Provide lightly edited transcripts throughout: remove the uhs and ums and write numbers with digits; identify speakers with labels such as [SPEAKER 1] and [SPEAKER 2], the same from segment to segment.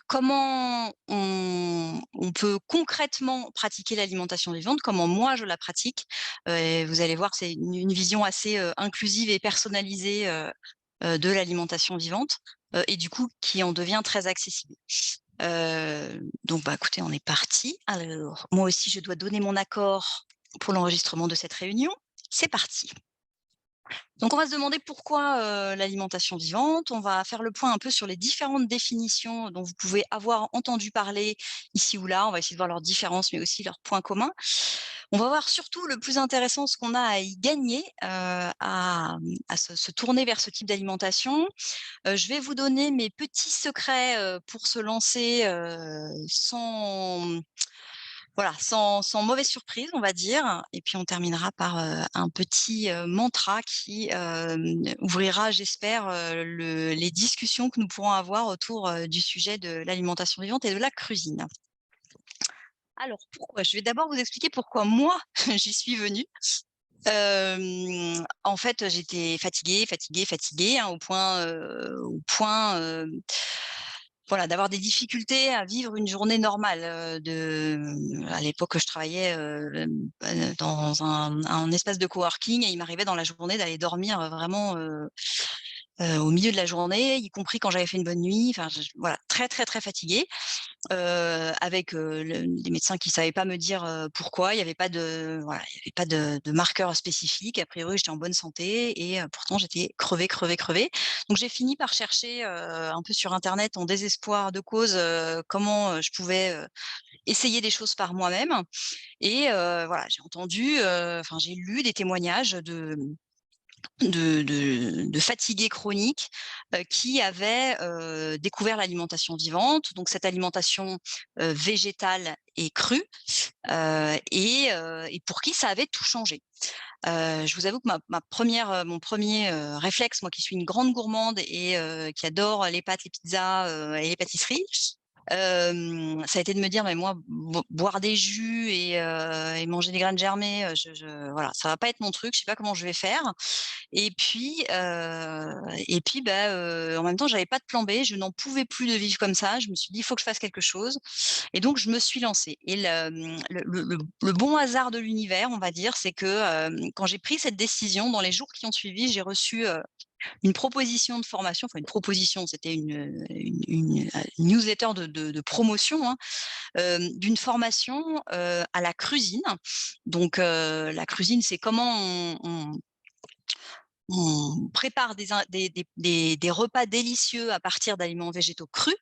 [SPEAKER 1] Comment on peut concrètement pratiquer l'alimentation vivante, comment moi je la pratique. Et vous allez voir, c'est une vision assez, inclusive et personnalisée, de l'alimentation vivante, et du coup qui en devient très accessible. Donc bah, écoutez, on est parti. Alors, moi aussi je dois donner mon accord pour l'enregistrement de cette réunion. C'est parti. Donc on va se demander pourquoi, l'alimentation vivante. On va faire le point un peu sur les différentes définitions dont vous pouvez avoir entendu parler ici ou là. On va essayer de voir leurs différences, mais aussi leurs points communs. On va voir surtout le plus intéressant, ce qu'on a à y gagner, à se tourner vers ce type d'alimentation. Je vais vous donner mes petits secrets, pour se lancer, sans voilà, sans mauvaise surprise, on va dire, et puis on terminera par, un petit, mantra qui, ouvrira, j'espère, les discussions que nous pourrons avoir autour, du sujet de l'alimentation vivante et de la cuisine. Alors pourquoi? Je vais d'abord vous expliquer pourquoi moi j'y suis venue. En fait, j'étais fatiguée, fatiguée, fatiguée, hein, au point, voilà, d'avoir des difficultés à vivre une journée normale, à l'époque, je travaillais, dans un espace de coworking et il m'arrivait dans la journée d'aller dormir, vraiment, au milieu de la journée, y compris quand j'avais fait une bonne nuit. Enfin, voilà, très, très, très fatiguée. Avec, les médecins qui savaient pas me dire, pourquoi. Il y avait pas de voilà, il y avait pas de marqueur spécifique. A priori, j'étais en bonne santé et pourtant j'étais crevée, crevée, crevée. Donc j'ai fini par chercher, un peu sur internet en désespoir de cause, comment, je pouvais, essayer des choses par moi-même et voilà, j'ai entendu, enfin j'ai lu des témoignages de fatigués chroniques, qui avaient, découvert l'alimentation vivante, donc cette alimentation, végétale et crue, et pour qui ça avait tout changé. Je vous avoue que ma 1re, mon premier réflexe, moi qui suis une grande gourmande et qui adore les pâtes, les pizzas, et les pâtisseries, ça a été de me dire: «Mais moi, boire des jus et manger des graines germées, je voilà, ça va pas être mon truc, je sais pas comment je vais faire». Et puis, bah, en même temps, j'avais pas de plan B, je n'en pouvais plus de vivre comme ça. Je me suis dit: «Il faut que je fasse quelque chose» et donc je me suis lancée et le bon hasard de l'univers, on va dire, c'est que, quand j'ai pris cette décision, dans les jours qui ont suivi, j'ai reçu, une proposition de formation, enfin une proposition, c'était une newsletter de promotion, hein, d'une formation, à la cuisine. Donc, la cuisine, c'est comment on prépare des repas délicieux à partir d'aliments végétaux crus,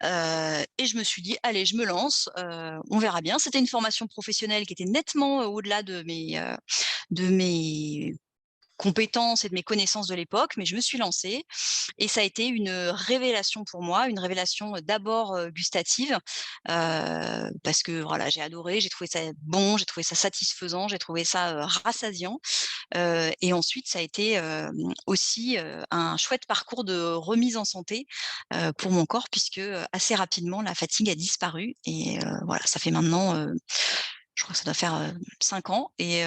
[SPEAKER 1] et je me suis dit: «Allez, je me lance, on verra bien». C'était une formation professionnelle qui était nettement, au-delà de mes compétences et de mes connaissances de l'époque, mais je me suis lancée et ça a été une révélation pour moi, une révélation, d'abord, gustative, parce que voilà, j'ai adoré, j'ai trouvé ça bon, j'ai trouvé ça satisfaisant, j'ai trouvé ça, rassasiant, et ensuite ça a été, aussi, un chouette parcours de remise en santé, pour mon corps puisque, assez rapidement la fatigue a disparu et voilà, ça fait maintenant, je crois que ça doit faire, 5 ans et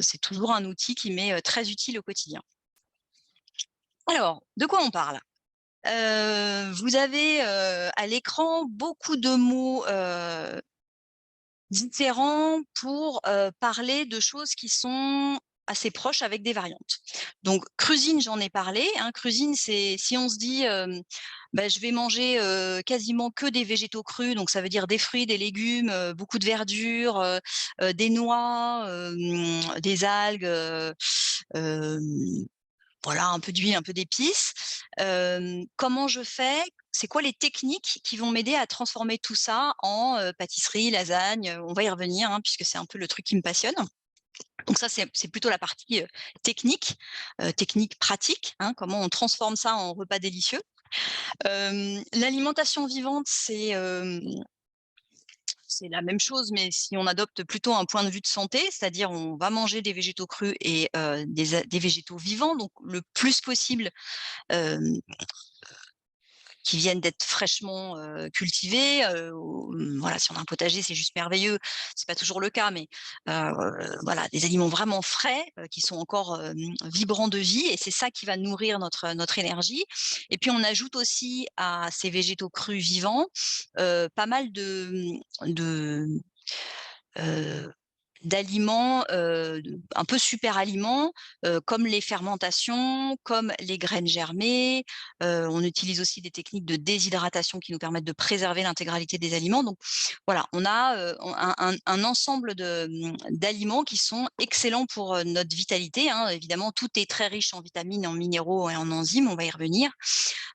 [SPEAKER 1] c'est toujours un outil qui m'est, très utile au quotidien. Alors, de quoi on parle? Vous avez, à l'écran beaucoup de mots, différents pour, parler de choses qui sont assez proches avec des variantes. Donc cuisine, j'en ai parlé, hein. Cuisine, c'est si on se dit, bah, je vais manger, quasiment que des végétaux crus, donc ça veut dire des fruits, des légumes, beaucoup de verdure, des noix, des algues, hem, voilà, un peu d'huile, un peu d'épices. Comment je fais? C'est quoi les techniques qui vont m'aider à transformer tout ça en, pâtisserie, lasagne? On va y revenir, hein, puisque c'est un peu le truc qui me passionne. Donc ça, c'est plutôt la partie, technique, technique pratique, hein, comment on transforme ça en repas délicieux. L'alimentation vivante, c'est la même chose, mais si on adopte plutôt un point de vue de santé, c'est-à-dire on va manger des végétaux crus et des végétaux vivants, donc le plus possible, hem, qui viennent d'être fraîchement, cultivés, voilà, si on a un potager, c'est juste merveilleux. C'est pas toujours le cas, mais voilà, des aliments vraiment frais, qui sont encore, vibrants de vie et c'est ça qui va nourrir notre énergie et puis on ajoute aussi à ces végétaux crus vivants, pas mal de, heu, d'aliments, un peu super aliments, comme les fermentations, comme les graines germées. On utilise aussi des techniques de déshydratation qui nous permettent de préserver l'intégralité des aliments. Donc voilà, on a, un ensemble d'aliments qui sont excellents pour, notre vitalité, hein. Évidemment, tout est très riche en vitamines, en minéraux et en enzymes, on va y revenir.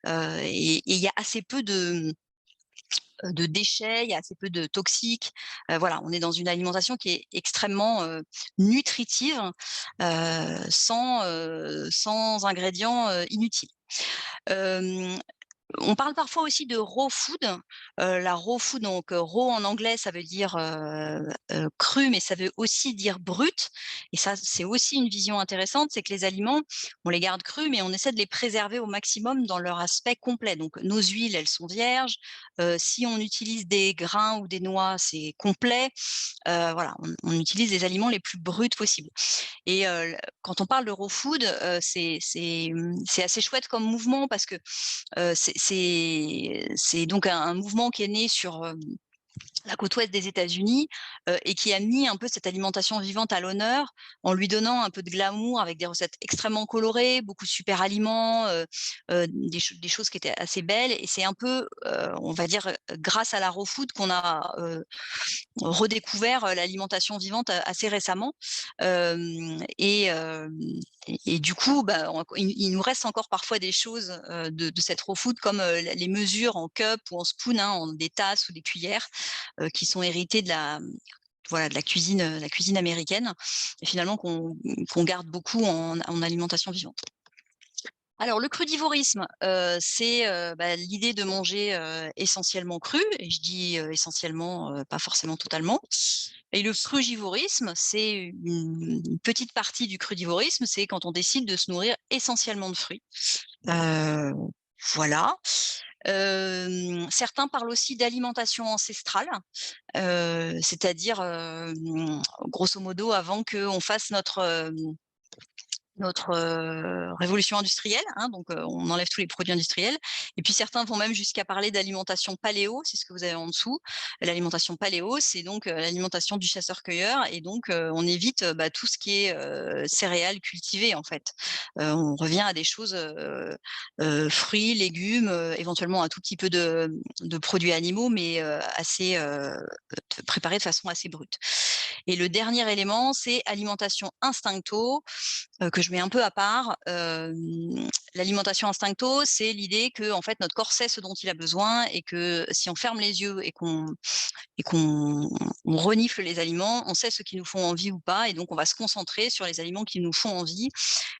[SPEAKER 1] Et il y a assez peu de déchets, il y a assez peu de toxiques. Voilà, on est dans une alimentation qui est extrêmement, nutritive, sans ingrédients, inutiles. Hem On parle parfois aussi de raw food. La raw food, donc raw en anglais, ça veut dire, cru, mais ça veut aussi dire brut et ça, c'est aussi une vision intéressante. C'est que les aliments, on les garde crus, mais on essaie de les préserver au maximum dans leur aspect complet. Donc nos huiles, elles sont vierges. Si on utilise des grains ou des noix, c'est complet. Voilà, on utilise les aliments les plus bruts possibles. Et quand on parle de raw food, c'est assez chouette comme mouvement parce que, c'est donc un mouvement qui est né sur, la côte ouest des États-Unis, et qui a mis un peu cette alimentation vivante à l'honneur, en lui donnant un peu de glamour avec des recettes extrêmement colorées, beaucoup de super aliments, des choses qui étaient assez belles et c'est un peu, on va dire, grâce à la raw food qu'on a, redécouvert, l'alimentation vivante, assez récemment. Et du coup, bah, il nous reste encore parfois des choses, de cette raw food comme, les mesures en cup ou en spoon, hein, en des tasses ou des cuillères, qui sont héritées de voilà, de la cuisine américaine et finalement qu'on garde beaucoup en alimentation vivante. Alors le crudivorisme, c'est, bah, l'idée de manger, essentiellement cru et je dis, essentiellement, pas forcément totalement et le frugivorisme, c'est une petite partie du crudivorisme, c'est quand on décide de se nourrir essentiellement de fruits. Heu, voilà. Certains parlent aussi d'alimentation ancestrale, c'est-à-dire, grosso modo avant qu'on fasse notre, révolution industrielle, hein, donc on enlève tous les produits industriels et puis certains vont même jusqu'à parler d'alimentation paléo, c'est ce que vous avez en dessous. L'alimentation paléo, c'est donc, l'alimentation du chasseur-cueilleur et donc on évite, bah, tout ce qui est, céréales cultivées, en fait. On revient à des choses, fruits, légumes, éventuellement un tout petit peu de produits animaux mais assez, préparés de façon assez brute et le dernier élément, c'est alimentation instincto, que je mets un peu à part. L'alimentation instincto, c'est l'idée que en fait, notre corps sait ce dont il a besoin et que si on ferme les yeux et qu'on renifle les aliments, on sait ce qui nous font envie ou pas et donc on va se concentrer sur les aliments qui nous font envie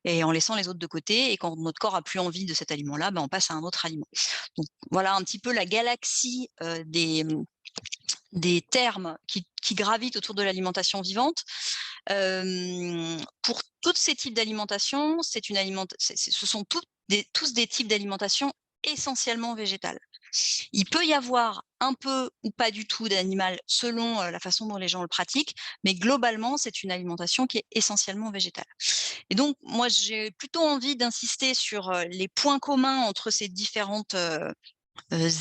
[SPEAKER 1] et en laissant les autres de côté et quand notre corps a plus envie de cet aliment-là, ben, on passe à un autre aliment. Donc voilà un petit peu la galaxie, des termes qui gravitent autour de l'alimentation vivante. Pour tous ces types d'alimentation, c'est une aliment ce sont tous des types d'alimentation essentiellement végétale. Il peut y avoir un peu ou pas du tout d'animal selon, la façon dont les gens le pratiquent, mais globalement, c'est une alimentation qui est essentiellement végétale. Et donc moi, j'ai plutôt envie d'insister sur, les points communs entre ces différentes,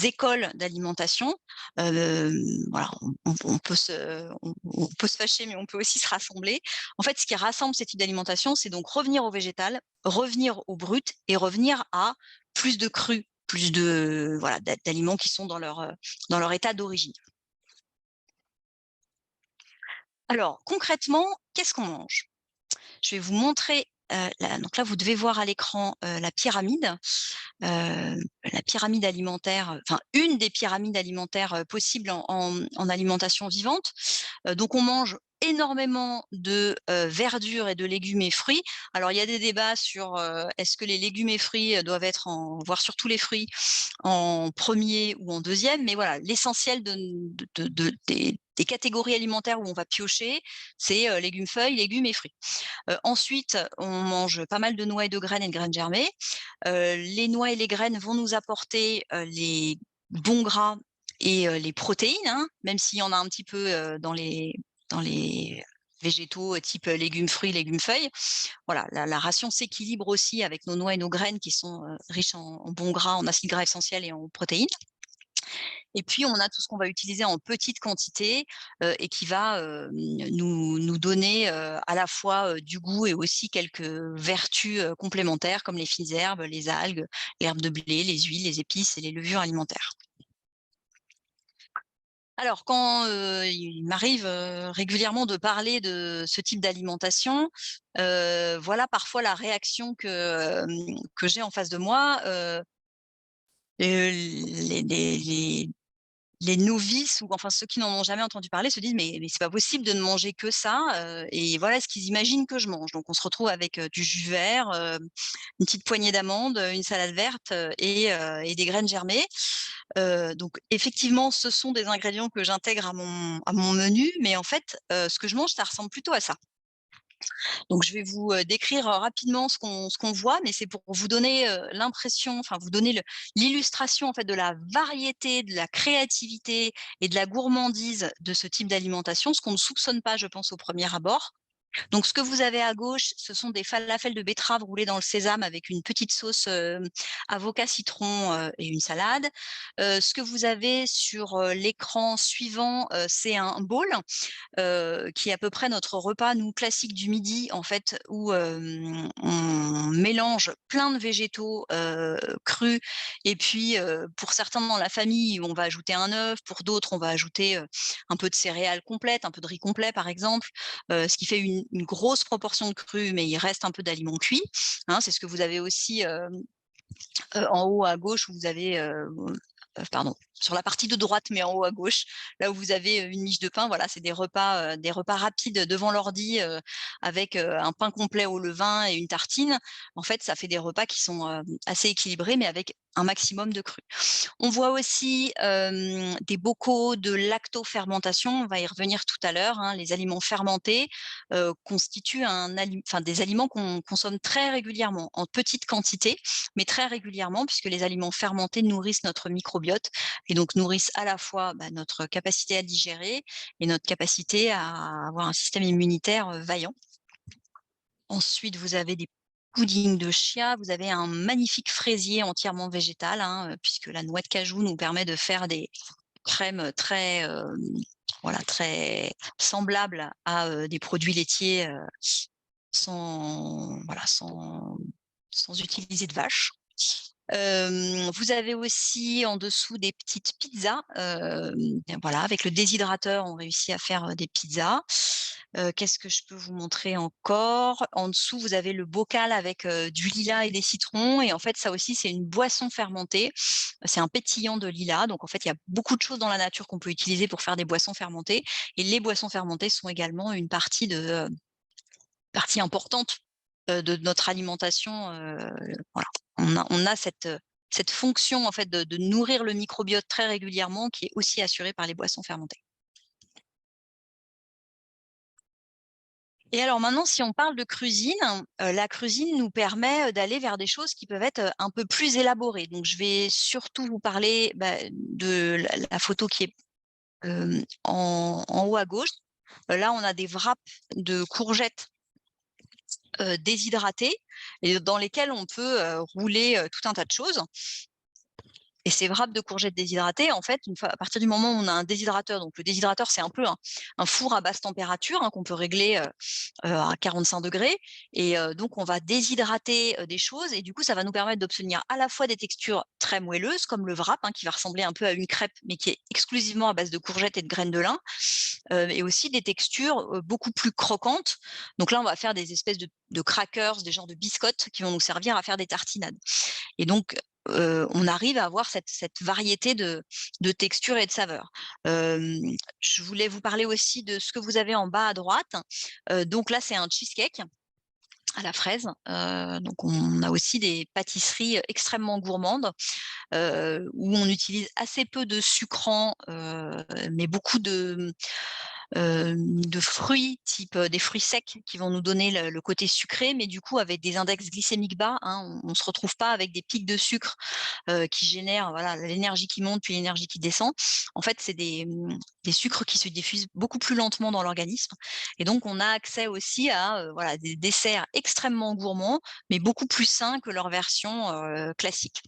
[SPEAKER 1] écoles d'alimentation. Voilà, on peut se fâcher, mais on peut aussi se rassembler. En fait, ce qui rassemble ces types d'alimentation, c'est donc revenir au végétal, revenir au brut et revenir à plus de cru, plus de voilà, d'aliments qui sont dans leur état d'origine. Alors concrètement, qu'est-ce qu'on mange? Je vais vous montrer, donc là, vous devez voir à l'écran, la pyramide alimentaire, enfin une des pyramides alimentaires, possibles en alimentation vivante. Donc on mange énormément de, verdures et de légumes et fruits. Alors il y a des débats sur, est-ce que les légumes et fruits, doivent être voire surtout les fruits, en premier ou en deuxième. Mais voilà, l'essentiel des des catégories alimentaires où on va piocher, c'est légumes, feuilles, légumes et fruits. Ensuite, on mange pas mal de noix et de graines germées. Les noix et les graines vont nous apporter les bons gras et les protéines, hein, même s'il y en a un petit peu dans les végétaux type légumes, fruits, légumes, feuilles. Voilà, la ration s'équilibre aussi avec nos noix et nos graines qui sont riches en bons gras, en acides gras essentiels et en protéines. Et puis, on a tout ce qu'on va utiliser en petite quantité et qui va nous donner à la fois du goût et aussi quelques vertus complémentaires comme les fines herbes, les algues, l'herbe de blé, les huiles, les épices et les levures alimentaires. Alors, quand il m'arrive régulièrement de parler de ce type d'alimentation, voilà parfois la réaction que j'ai en face de moi. Les novices ou enfin ceux qui n'en ont jamais entendu parler se disent: «Mais c'est pas possible de ne manger que ça», et voilà ce qu'ils imaginent que je mange. Donc on se retrouve avec du jus vert, une petite poignée d'amandes, une salade verte, et des graines germées. Donc effectivement, ce sont des ingrédients que j'intègre à mon menu, mais en fait, ce que je mange, ça ressemble plutôt à ça. Donc je vais vous décrire rapidement ce qu'on voit, mais c'est pour vous donner l'impression, enfin vous donner l'illustration en fait de la variété, de la créativité et de la gourmandise de ce type d'alimentation, ce qu'on ne soupçonne pas, je pense, au premier abord. Donc ce que vous avez à gauche, ce sont des falafels de betterave roulés dans le sésame avec une petite sauce avocat citron et une salade. Ce que vous avez sur l'écran suivant, c'est un bowl qui est à peu près notre repas, nous, classique du midi, en fait, où on mélange plein de végétaux crus et puis, pour certains dans la famille, on va ajouter un œuf, pour d'autres, on va ajouter un peu de céréales complètes, un peu de riz complet, par exemple, ce qui fait une grosse proportion de cru, mais il reste un peu d'aliments cuits, hein. C'est ce que vous avez aussi, en haut à gauche où vous avez, pardon, sur la partie de droite, mais en haut à gauche, là où vous avez, une miche de pain, voilà, c'est des repas rapides devant l'ordi, avec, un pain complet au levain et une tartine. En fait, ça fait des repas qui sont, assez équilibrés, mais avec un maximum de cru. On voit aussi, des bocaux de lactofermentation, on va y revenir tout à l'heure, hein. Les aliments fermentés, constituent des aliments qu'on consomme très régulièrement, en petite quantité, mais très régulièrement puisque les aliments fermentés nourrissent notre microbiote et donc nourrissent à la fois, bah, notre capacité à digérer et notre capacité à avoir un système immunitaire, vaillant. Ensuite, vous avez des puddings de chia, vous avez un magnifique fraisier entièrement végétal, hein, puisque la noix de cajou nous permet de faire des crèmes très, voilà, très semblables à, des produits laitiers, sans utiliser de vache. Vous avez aussi en dessous des petites pizzas, voilà, avec le déshydrateur, on réussit à faire, des pizzas. Qu'est-ce que je peux vous montrer encore? En dessous, vous avez le bocal avec, du lilas et des citrons et en fait, ça aussi, c'est une boisson fermentée. C'est un pétillant de lilas, donc en fait, il y a beaucoup de choses dans la nature qu'on peut utiliser pour faire des boissons fermentées et les boissons fermentées sont également une partie importante, de notre alimentation, voilà. On a cette fonction en fait de nourrir le microbiote très régulièrement qui est aussi assurée par les boissons fermentées. Et alors maintenant si on parle de cuisine, la cuisine nous permet, d'aller vers des choses qui peuvent être, un peu plus élaborées. Donc je vais surtout vous parler, bah, de la photo qui est, en haut à gauche. Là on a des wraps de courgettes déshydratées et dans lesquels on peut, rouler, tout un tas de choses. Et ces wraps de courgettes déshydratées, en fait, une fois à partir du moment où on a un déshydrateur, donc le déshydrateur, c'est un peu un four à basse température, hein, qu'on peut régler, à 45 degrés. Et donc on va déshydrater, des choses et du coup, ça va nous permettre d'obtenir à la fois des textures très moelleuses comme le wrap, hein, qui va ressembler un peu à une crêpe, mais qui est exclusivement à base de courgettes et de graines de lin, et aussi des textures, beaucoup plus croquantes. Donc là, on va faire des espèces de crackers, des genres de biscottes qui vont nous servir à faire des tartinades. Et donc, on arrive à avoir cette variété de textures et de saveurs. Je voulais vous parler aussi de ce que vous avez en bas à droite. Donc là, c'est un cheesecake. à la fraise. Donc on a aussi des pâtisseries extrêmement gourmandes, où on utilise assez peu de sucrants, mais beaucoup de fruits, type, des fruits secs qui vont nous donner le côté sucré, mais du coup avec des index glycémiques bas, hein. On se retrouve pas avec des pics de sucre, qui génèrent, voilà, l'énergie qui monte puis l'énergie qui descend. En fait, c'est des sucres qui se diffusent beaucoup plus lentement dans l'organisme et donc on a accès aussi à, voilà, des desserts extrêmement gourmands, mais beaucoup plus sains que leur version, classique.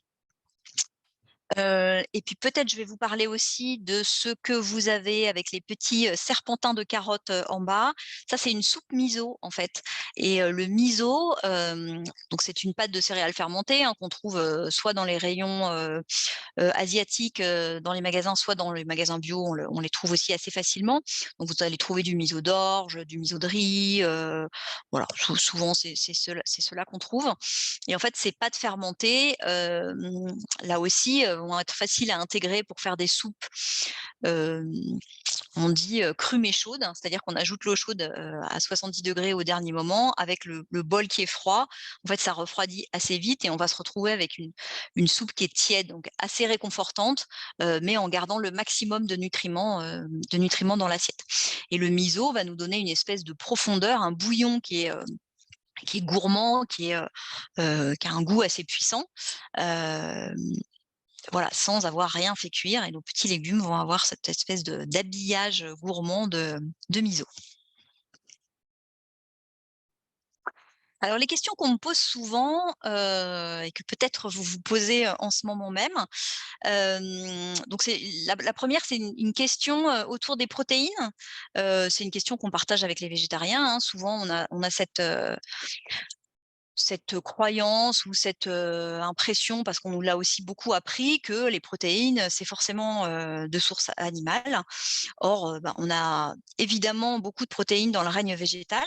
[SPEAKER 1] Et puis peut-être je vais vous parler aussi de ce que vous avez avec les petits, serpentins de carottes, en bas. Ça, c'est une soupe miso, en fait et le miso, donc c'est une pâte de céréales fermentée, hein, qu'on trouve, soit dans les rayons, asiatiques, dans les magasins, soit dans les magasins bio, on les trouve aussi assez facilement. Donc vous allez trouver du miso d'orge, du miso de riz, voilà, souvent c'est ceux-là qu'on trouve et en fait, ces pâtes fermentées, là aussi, vont être faciles à intégrer pour faire des soupes, hem, on dit, crues mais chaudes, hein, c'est-à-dire qu'on ajoute l'eau chaude, à 70 degrés au dernier moment avec le bol qui est froid. En fait, ça refroidit assez vite et on va se retrouver avec une soupe qui est tiède, donc assez réconfortante, mais en gardant le maximum de nutriments dans l'assiette et le miso va nous donner une espèce de profondeur, un bouillon qui est gourmand, qui a un goût assez puissant, hem, voilà, sans avoir rien fait cuire et nos petits légumes vont avoir cette espèce d'habillage gourmand de miso. Alors les questions qu'on me pose souvent, et que peut-être vous vous posez, en ce moment même, donc c'est la 1re, c'est une question, autour des protéines. C'est une question qu'on partage avec les végétariens, hein. Souvent on a cette croyance ou cette, impression, parce qu'on nous l'a aussi beaucoup appris, que les protéines, c'est forcément, de source animale. Or, bah, on a évidemment beaucoup de protéines dans le règne végétal.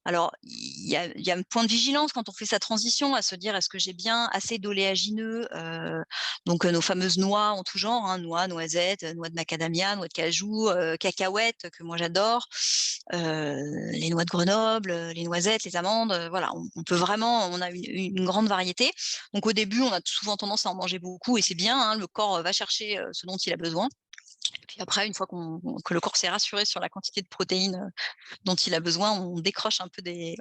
[SPEAKER 1] Alors, il y a un point de vigilance quand on fait sa transition, à se dire: «Est-ce que j'ai bien assez d'oléagineux?» Donc, nos fameuses noix en tout genre, hein, noix, noisettes, noix de macadamia, noix de cajou, cacahuètes que moi j'adore, les noix de Grenoble, les noisettes, les amandes, voilà, on peut vraiment on a une grande variété. Donc au début, on a souvent tendance à en manger beaucoup et c'est bien, hein, le corps, va chercher, ce dont il a besoin. Et puis après, une fois que le corps s'est rassuré sur la quantité de protéines, dont il a besoin, on décroche un peu des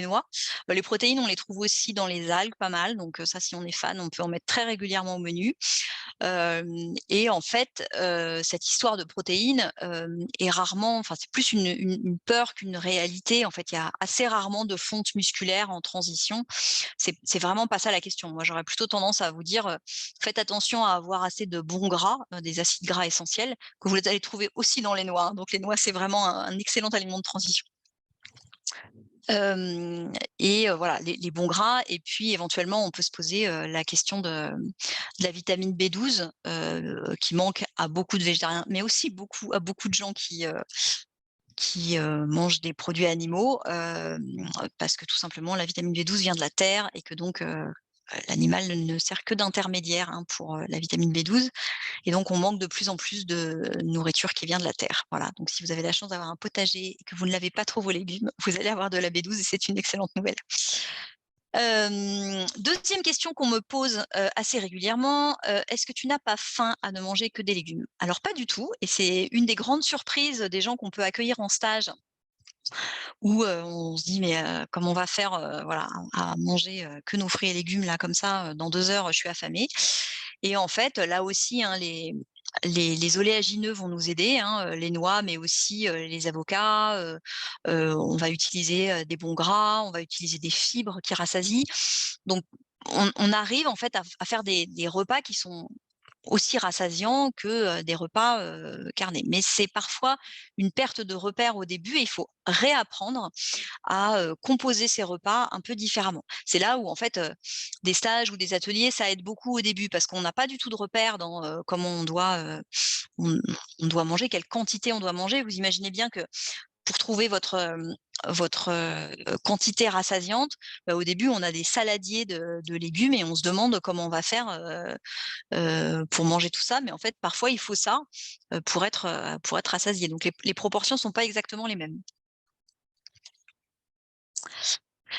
[SPEAKER 1] noix. Les protéines, on les trouve aussi dans les algues pas mal, donc ça, si on est fan, on peut en mettre très régulièrement au menu. Et en fait, cette histoire de protéines, est rarement enfin, c'est plus une peur qu'une réalité. En fait, il y a assez rarement de fonte musculaire en transition. C'est vraiment pas ça la question. Moi, j'aurais plutôt tendance à vous dire, faites attention à avoir assez de bons gras, des acides gras essentiels, que vous allez trouver aussi dans les noix, hein. Donc les noix, c'est vraiment un excellent aliment de transition. Hem et voilà, les bons gras et puis éventuellement, on peut se poser, la question de la vitamine B12, qui manque à beaucoup de végétariens, mais aussi à beaucoup de gens qui mangent des produits animaux, parce que tout simplement la vitamine B12 vient de la terre et que donc l'animal ne sert que d'intermédiaire, hein, pour, la vitamine B12 et donc on manque de plus en plus de nourriture qui vient de la terre. Voilà, donc si vous avez la chance d'avoir un potager et que vous ne lavez pas trop vos légumes, vous allez avoir de la B12 et c'est une excellente nouvelle. 2e question qu'on me pose, assez régulièrement, «Est-ce que tu n'as pas faim à ne manger que des légumes?» Alors pas du tout et c'est une des grandes surprises des gens qu'on peut accueillir en stage où, on se dit: «Mais, comment on va faire, voilà, à manger, que nos fruits et légumes là comme ça, dans 2 heures, je suis affamée» et en fait, là aussi, hein, les oléagineux vont nous aider, hein, les noix, mais aussi, les avocats, on va utiliser, des bons gras, on va utiliser des fibres qui rassasient. Donc on arrive en fait à faire des repas qui sont aussi rassasiants que, des repas, carnés. Mais c'est parfois une perte de repères au début et il faut réapprendre à, composer ses repas un peu différemment. C'est là où en fait, des stages ou des ateliers, ça aide beaucoup au début parce qu'on n'a pas du tout de repères dans, comment on on doit manger, quelle quantité on doit manger. Vous imaginez bien que pour trouver votre quantité rassasiante, bah, au début, on a des saladiers de légumes et on se demande comment on va faire, pour manger tout ça. Mais en fait, parfois, il faut ça, pour être rassasié. Donc les proportions sont pas exactement les mêmes.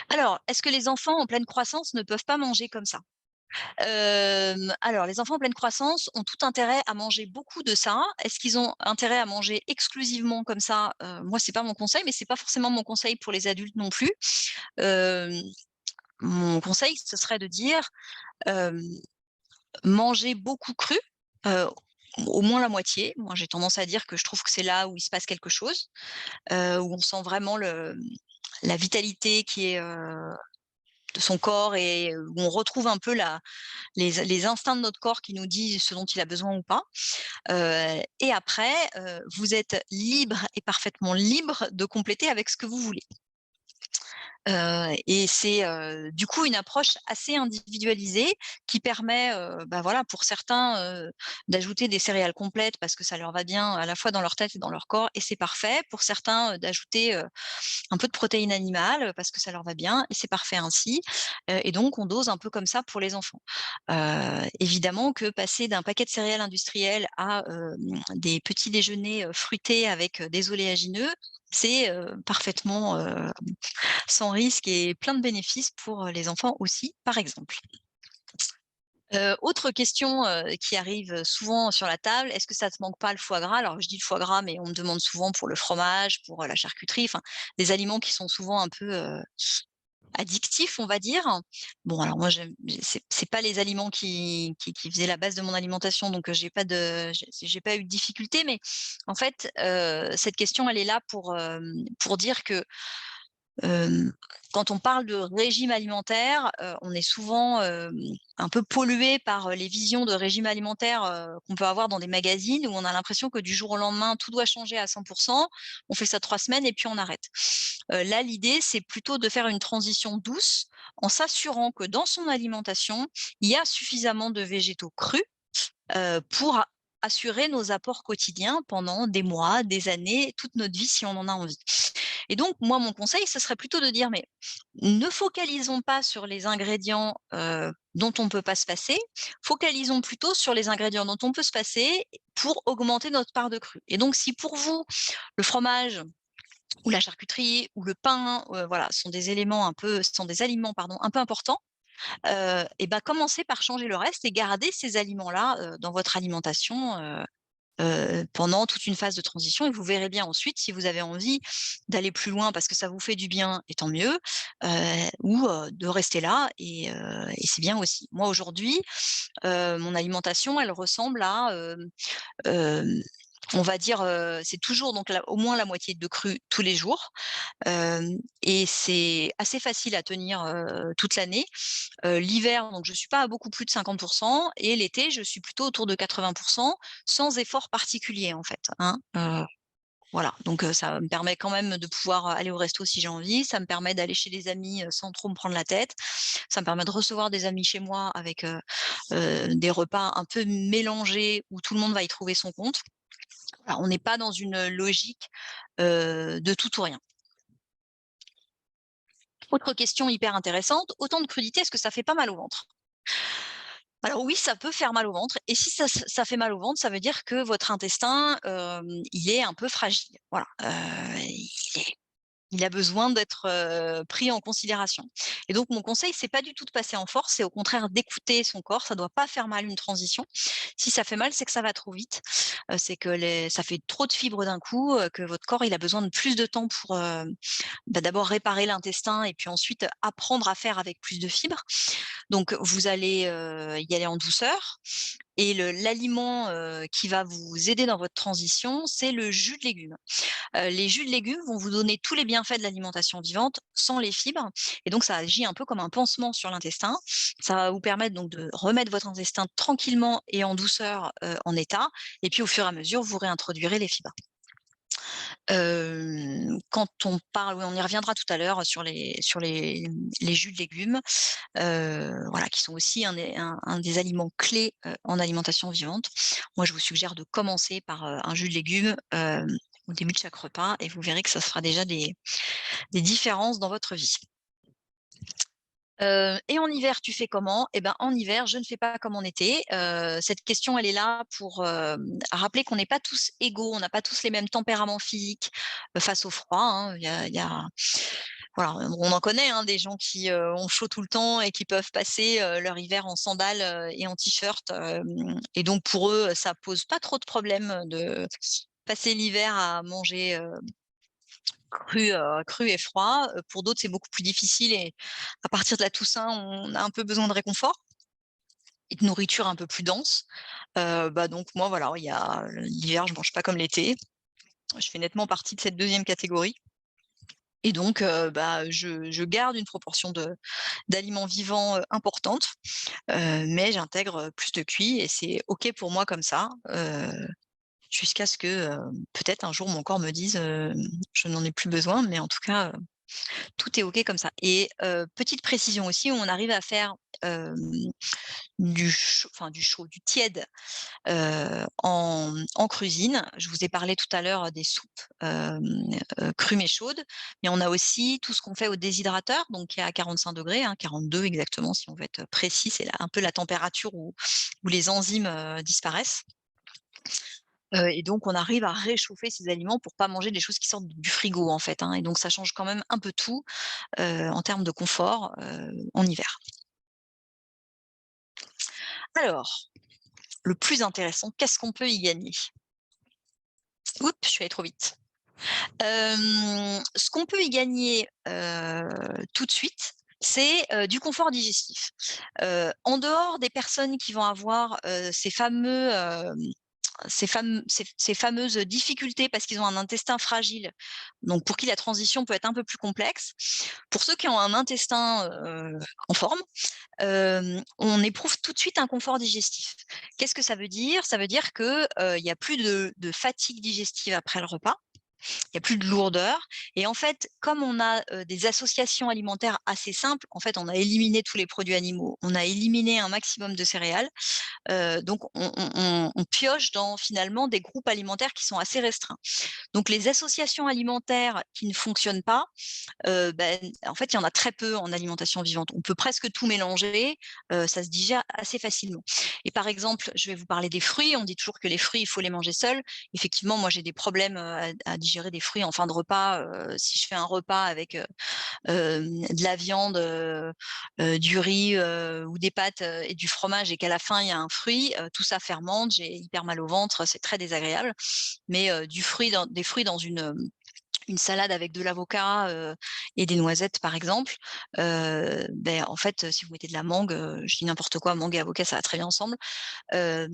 [SPEAKER 1] Alors, est-ce que les enfants en pleine croissance ne peuvent pas manger comme ça? Alors les enfants en pleine croissance ont tout intérêt à manger beaucoup de ça. Est-ce qu'ils ont intérêt à manger exclusivement comme ça? Moi, c'est pas mon conseil, mais c'est pas forcément mon conseil pour les adultes non plus. Hem, Mon conseil, ce serait de dire, hem, manger beaucoup cru, heu, au moins la moitié. Moi, j'ai tendance à dire que je trouve que c'est là où il se passe quelque chose, où on sent vraiment la vitalité qui est, de son corps et où on retrouve un peu les instincts de notre corps qui nous disent ce dont il a besoin ou pas. Et après, vous êtes libre et parfaitement libre de compléter avec ce que vous voulez. Et c'est, du coup une approche assez individualisée qui permet, bah, voilà, pour certains, d'ajouter des céréales complètes parce que ça leur va bien à la fois dans leur tête et dans leur corps et c'est parfait. Pour certains, d'ajouter, un peu de protéines animales, parce que ça leur va bien et c'est parfait ainsi. Et donc on dose un peu comme ça pour les enfants. Évidemment que passer d'un paquet de céréales industrielles à, des petits déjeuners, fruités avec, des oléagineux, c'est, parfaitement, sans risque et plein de bénéfices pour, les enfants aussi, par exemple. Autre question, qui arrive, souvent sur la table, est-ce que ça te manque pas le foie gras? Alors je dis le foie gras, mais on me demande souvent pour le fromage, pour, la charcuterie, enfin des aliments qui sont souvent un peu, addictifs, on va dire. Bon alors moi c'est pas les aliments qui faisaient la base de mon alimentation, donc, j'ai pas eu de difficulté, mais en fait, cette question elle est là pour dire que Hem, quand on parle de régime alimentaire, on est souvent, un peu pollué par, les visions de régime alimentaire, qu'on peut avoir dans des magazines où on a l'impression que du jour au lendemain, tout doit changer à 100. On fait ça 3 semaines et puis on arrête. Là, l'idée, c'est plutôt de faire une transition douce en s'assurant que dans son alimentation, il y a suffisamment de végétaux crus, pour assurer nos apports quotidiens pendant des mois, des années, toute notre vie si on en a envie. Et donc moi, mon conseil, ce serait plutôt de dire: «Mais ne focalisons pas sur les ingrédients, dont on ne peut pas se passer, focalisons plutôt sur les ingrédients dont on peut se passer pour augmenter notre part de cru». Et donc si pour vous, le fromage ou la charcuterie ou le pain, voilà, sont des aliments, pardon, un peu importants, et bah, commencez par changer le reste et garder ces aliments-là, dans votre alimentation, pendant toute une phase de transition et vous verrez bien ensuite si vous avez envie d'aller plus loin parce que ça vous fait du bien et tant mieux, ou de rester là et c'est bien aussi. Moi aujourd'hui, mon alimentation elle ressemble à, hem, on va dire, c'est toujours donc la au moins la moitié de cru tous les jours, et c'est assez facile à tenir, toute l'année. L'hiver, donc je suis pas à beaucoup plus de 50 et l'été, je suis plutôt autour de 80 sans effort particulier, en fait, hein. Voilà, donc ça me permet quand même de pouvoir aller au resto si j'ai envie. Ça me permet d'aller chez des amis, sans trop me prendre la tête. Ça me permet de recevoir des amis chez moi avec, des repas un peu mélangés où tout le monde va y trouver son compte. Voilà, on n'est pas dans une logique, de tout ou rien. Autre question hyper intéressante, autant de crudité, est-ce que ça fait pas mal au ventre? Alors oui, ça peut faire mal au ventre et si ça fait mal au ventre, ça veut dire que votre intestin, il est un peu fragile. Voilà, il a besoin d'être, pris en considération et donc mon conseil, c'est pas du tout de passer en force, c'est au contraire d'écouter son corps. Ça doit pas faire mal une transition. Si ça fait mal, c'est que ça va trop vite, c'est que ça fait trop de fibres d'un coup, que votre corps, il a besoin de plus de temps pour, bah, d'abord réparer l'intestin et puis ensuite apprendre à faire avec plus de fibres. Donc vous allez, y aller en douceur et l'aliment, qui va vous aider dans votre transition, c'est le jus de légumes. Les jus de légumes vont vous donner tous les bienfaits de l'alimentation vivante sans les fibres et donc ça agit un peu comme un pansement sur l'intestin. Ça va vous permettre donc de remettre votre intestin tranquillement et en douceur, en état et puis au fur et à mesure, vous réintroduirez les fibres. Quand on parle, oui, on y reviendra tout à l'heure sur les jus de légumes, voilà, qui sont aussi un des aliments clés, en alimentation vivante. Moi, je vous suggère de commencer par, un jus de légumes, au début de chaque repas et vous verrez que ça fera déjà des différences dans votre vie. Et en hiver, tu fais comment? Eh ben, en hiver, je ne fais pas comme en été. Cette question, elle est là pour, rappeler qu'on n'est pas tous égaux, on n'a pas tous les mêmes tempéraments physiques, face au froid, hein. Il y a voilà, on en connaît, hein, des gens qui, ont chaud tout le temps et qui peuvent passer, leur hiver en sandales, et en t-shirt, et donc pour eux, ça pose pas trop de problème, de passer l'hiver à manger, cru et froid. Pour d'autres, c'est beaucoup plus difficile et à partir de la Toussaint, on a un peu besoin de réconfort et de nourriture un peu plus dense. Bah, donc moi, voilà, il y a l'hiver, je mange pas comme l'été. Je fais nettement partie de cette deuxième catégorie et donc bah, je garde une proportion d'aliments vivants, importante, mais j'intègre, plus de cuits et c'est OK pour moi comme ça, jusqu'à ce que, peut-être un jour mon corps me dise, «Je n'en ai plus besoin», mais en tout cas, tout est OK comme ça et petite précision aussi, on arrive à faire, hem, du chaud, du tiède, en cuisine. Je vous ai parlé tout à l'heure des soupes, crues mais chaudes, mais on a aussi tout ce qu'on fait au déshydrateur, donc qui est à 45°, hein, 42 exactement si on veut être précis, c'est un peu la température où les enzymes, disparaissent. Et donc on arrive à réchauffer ces aliments pour pas manger des choses qui sortent du frigo, en fait, hein, et donc ça change quand même un peu tout, en termes de confort, en hiver. Alors, le plus intéressant, qu'est-ce qu'on peut y gagner? Oups, je suis allée trop vite. Ce qu'on peut y gagner, tout de suite, c'est, du confort digestif. En dehors des personnes qui vont avoir, ces fameuses difficultés parce qu'ils ont un intestin fragile, donc pour qui la transition peut être un peu plus complexe. Pour ceux qui ont un intestin, en forme, on éprouve tout de suite un confort digestif. Qu'est-ce que ça veut dire? Ça veut dire que, il y a plus de fatigue digestive après le repas. Il y a plus de lourdeur et en fait, comme on a, des associations alimentaires assez simples, en fait, on a éliminé tous les produits animaux, on a éliminé un maximum de céréales, donc on pioche dans finalement des groupes alimentaires qui sont assez restreints. Donc les associations alimentaires qui ne fonctionnent pas, en fait, il y en a très peu en alimentation vivante. On peut presque tout mélanger, ça se digère assez facilement et par exemple, je vais vous parler des fruits. On dit toujours que les fruits, il faut les manger seuls. Effectivement, moi, j'ai des problèmes, à digérer des fruits en fin de repas, si je fais un repas avec, de la viande, du riz, ou des pâtes, et du fromage et qu'à la fin, il y a un fruit, tout ça fermente, j'ai hyper mal au ventre, c'est très désagréable. Mais, des fruits dans une salade avec de l'avocat, et des noisettes par exemple, en fait, si vous mettez de la mangue, je dis n'importe quoi, mangue et avocat, ça va très bien ensemble. Hem,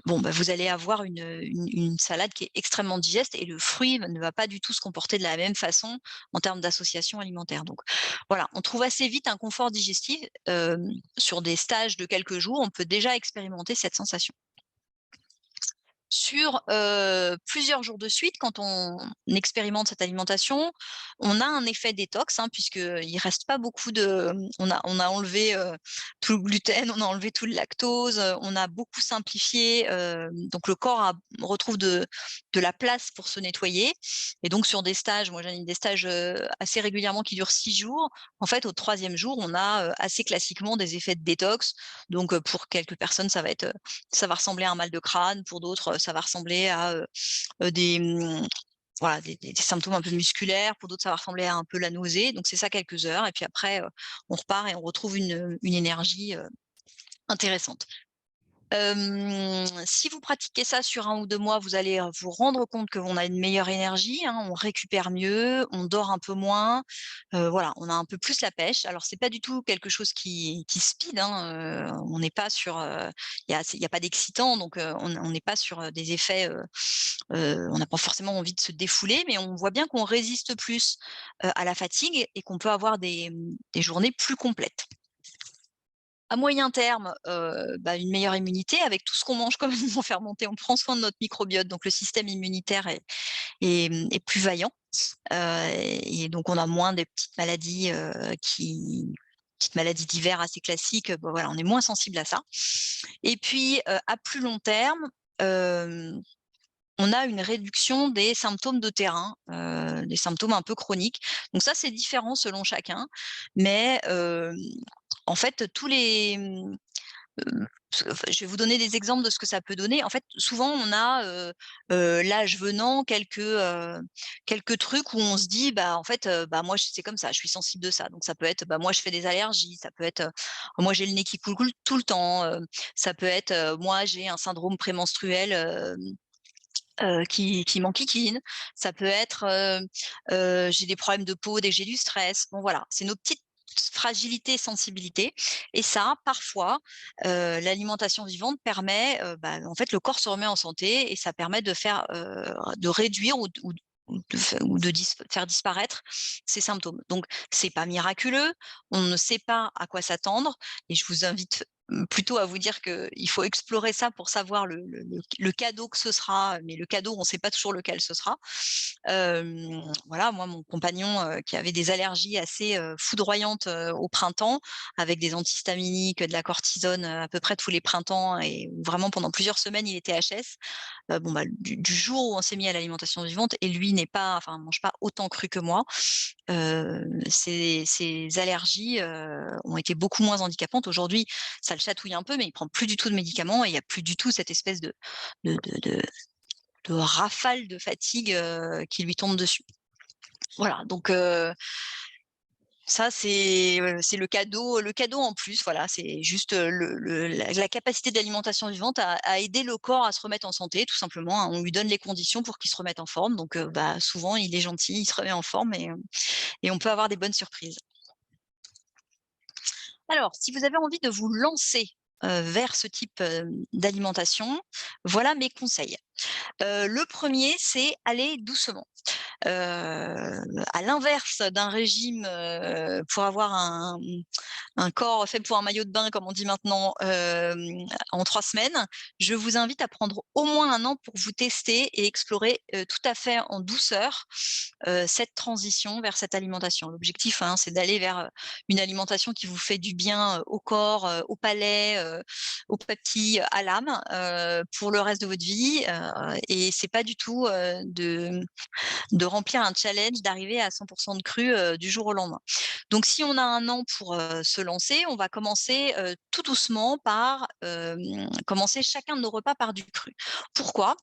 [SPEAKER 1] vous allez avoir une salade qui est extrêmement digeste et le fruit ne va pas du tout se comporter de la même façon en termes d'association alimentaire. Donc voilà, on trouve assez vite un confort digestif, sur des stages de quelques jours, on peut déjà expérimenter cette sensation. Sur, plusieurs jours de suite, quand on expérimente cette alimentation, on a un effet détox, hein, puisqu'il reste pas beaucoup de on a enlevé, tout le gluten, on a enlevé tout le lactose, on a beaucoup simplifié, donc le corps retrouve de la place pour se nettoyer et donc sur des stages, moi j'anime des stages, assez régulièrement qui durent 6 jours. En fait, au troisième jour, on a, assez classiquement des effets de détox. Donc, pour quelques personnes, ça va ressembler à un mal de crâne, pour d'autres, ça va ressembler à, des, voilà, des symptômes un peu musculaires, pour d'autres, ça va ressembler à un peu la nausée, donc c'est ça quelques heures et puis après, on repart et on retrouve une énergie, intéressante. Si vous pratiquez ça sur 1 ou 2 mois, vous allez, vous rendre compte qu'on a une meilleure énergie, hein, on récupère mieux, on dort un peu moins, voilà, on a un peu plus la pêche. Alors c'est pas du tout quelque chose qui speed, hein, on n'est pas sur, il y a pas d'excitant donc on n'est pas sur, des effets, on n'a pas forcément envie de se défouler, mais on voit bien qu'on résiste plus, à la fatigue et qu'on peut avoir des journées plus complètes. À moyen terme, une meilleure immunité avec tout ce qu'on mange comme aliment fermenté. On prend soin de notre microbiote, donc le système immunitaire est plus vaillant, et donc on a moins des petites maladies d'hiver assez classiques, voilà, on est moins sensible à ça et puis, à plus long terme, hem, on a une réduction des symptômes de terrain, des symptômes un peu chroniques. Donc ça, c'est différent selon chacun, mais, en fait, Je vais vous donner des exemples de ce que ça peut donner. En fait, souvent on a, l'âge venant quelques trucs où on se dit: «Bah, en fait, bah, moi c'est comme ça, je suis sensible de ça». Donc ça peut être, bah, moi je fais des allergies, ça peut être, moi j'ai le nez qui coule tout le temps, ça peut être, moi j'ai un syndrome prémenstruel, qui m'enquiquine. Ça peut être, j'ai des problèmes de peau dès que j'ai du stress. Bon voilà, c'est nos petites fragilités, sensibilités et ça, parfois, l'alimentation vivante permet, bah, en fait, le corps se remet en santé et ça permet de faire, de réduire ou de faire disparaître ces symptômes. Donc c'est pas miraculeux, on ne sait pas à quoi s'attendre et je vous invite plutôt à vous dire qu'il faut explorer ça pour savoir le cadeau que ce sera, mais le cadeau, on ne sait pas toujours lequel ce sera. Voilà, moi, mon compagnon, qui avait des allergies assez, foudroyantes, au printemps, avec des antihistaminiques, de la cortisone, à peu près tous les printemps et où vraiment pendant plusieurs semaines, il était HS. Bon, bah, du jour où on s'est mis à l'alimentation vivante et lui n'est pas enfin, mange pas autant cru que moi, ses allergies, ont été beaucoup moins handicapantes. Aujourd'hui, ça le chatouille un peu, mais il prend plus du tout de médicaments et il y a plus du tout cette espèce de de de de rafale de fatigue, qui lui tombe dessus. Voilà, donc ça c'est le cadeau en plus, voilà, c'est juste, la capacité d'alimentation vivante à aider le corps à se remettre en santé tout simplement, hein. On lui donne les conditions pour qu'il se remette en forme donc bah, souvent il est gentil, il se remet en forme et on peut avoir des bonnes surprises. Alors, si vous avez envie de vous lancer, vers ce type, d'alimentation, voilà mes conseils. Le premier, c'est aller doucement. À l'inverse d'un régime, pour avoir un corps fait pour un maillot de bain, comme on dit maintenant, en 3 semaines, je vous invite à prendre au moins 1 an pour vous tester et explorer, tout à fait en douceur, cette transition vers cette alimentation. L'objectif, hein, c'est d'aller vers, une alimentation qui vous fait du bien, au corps, au palais, aux papilles, à l'âme, pour le reste de votre vie, et c'est pas du tout, de remplir un challenge, d'arriver à 100 de cru, du jour au lendemain. Donc si on a 1 an pour, se lancer, on va commencer, tout doucement par, commencer chacun de nos repas par du cru. Pourquoi?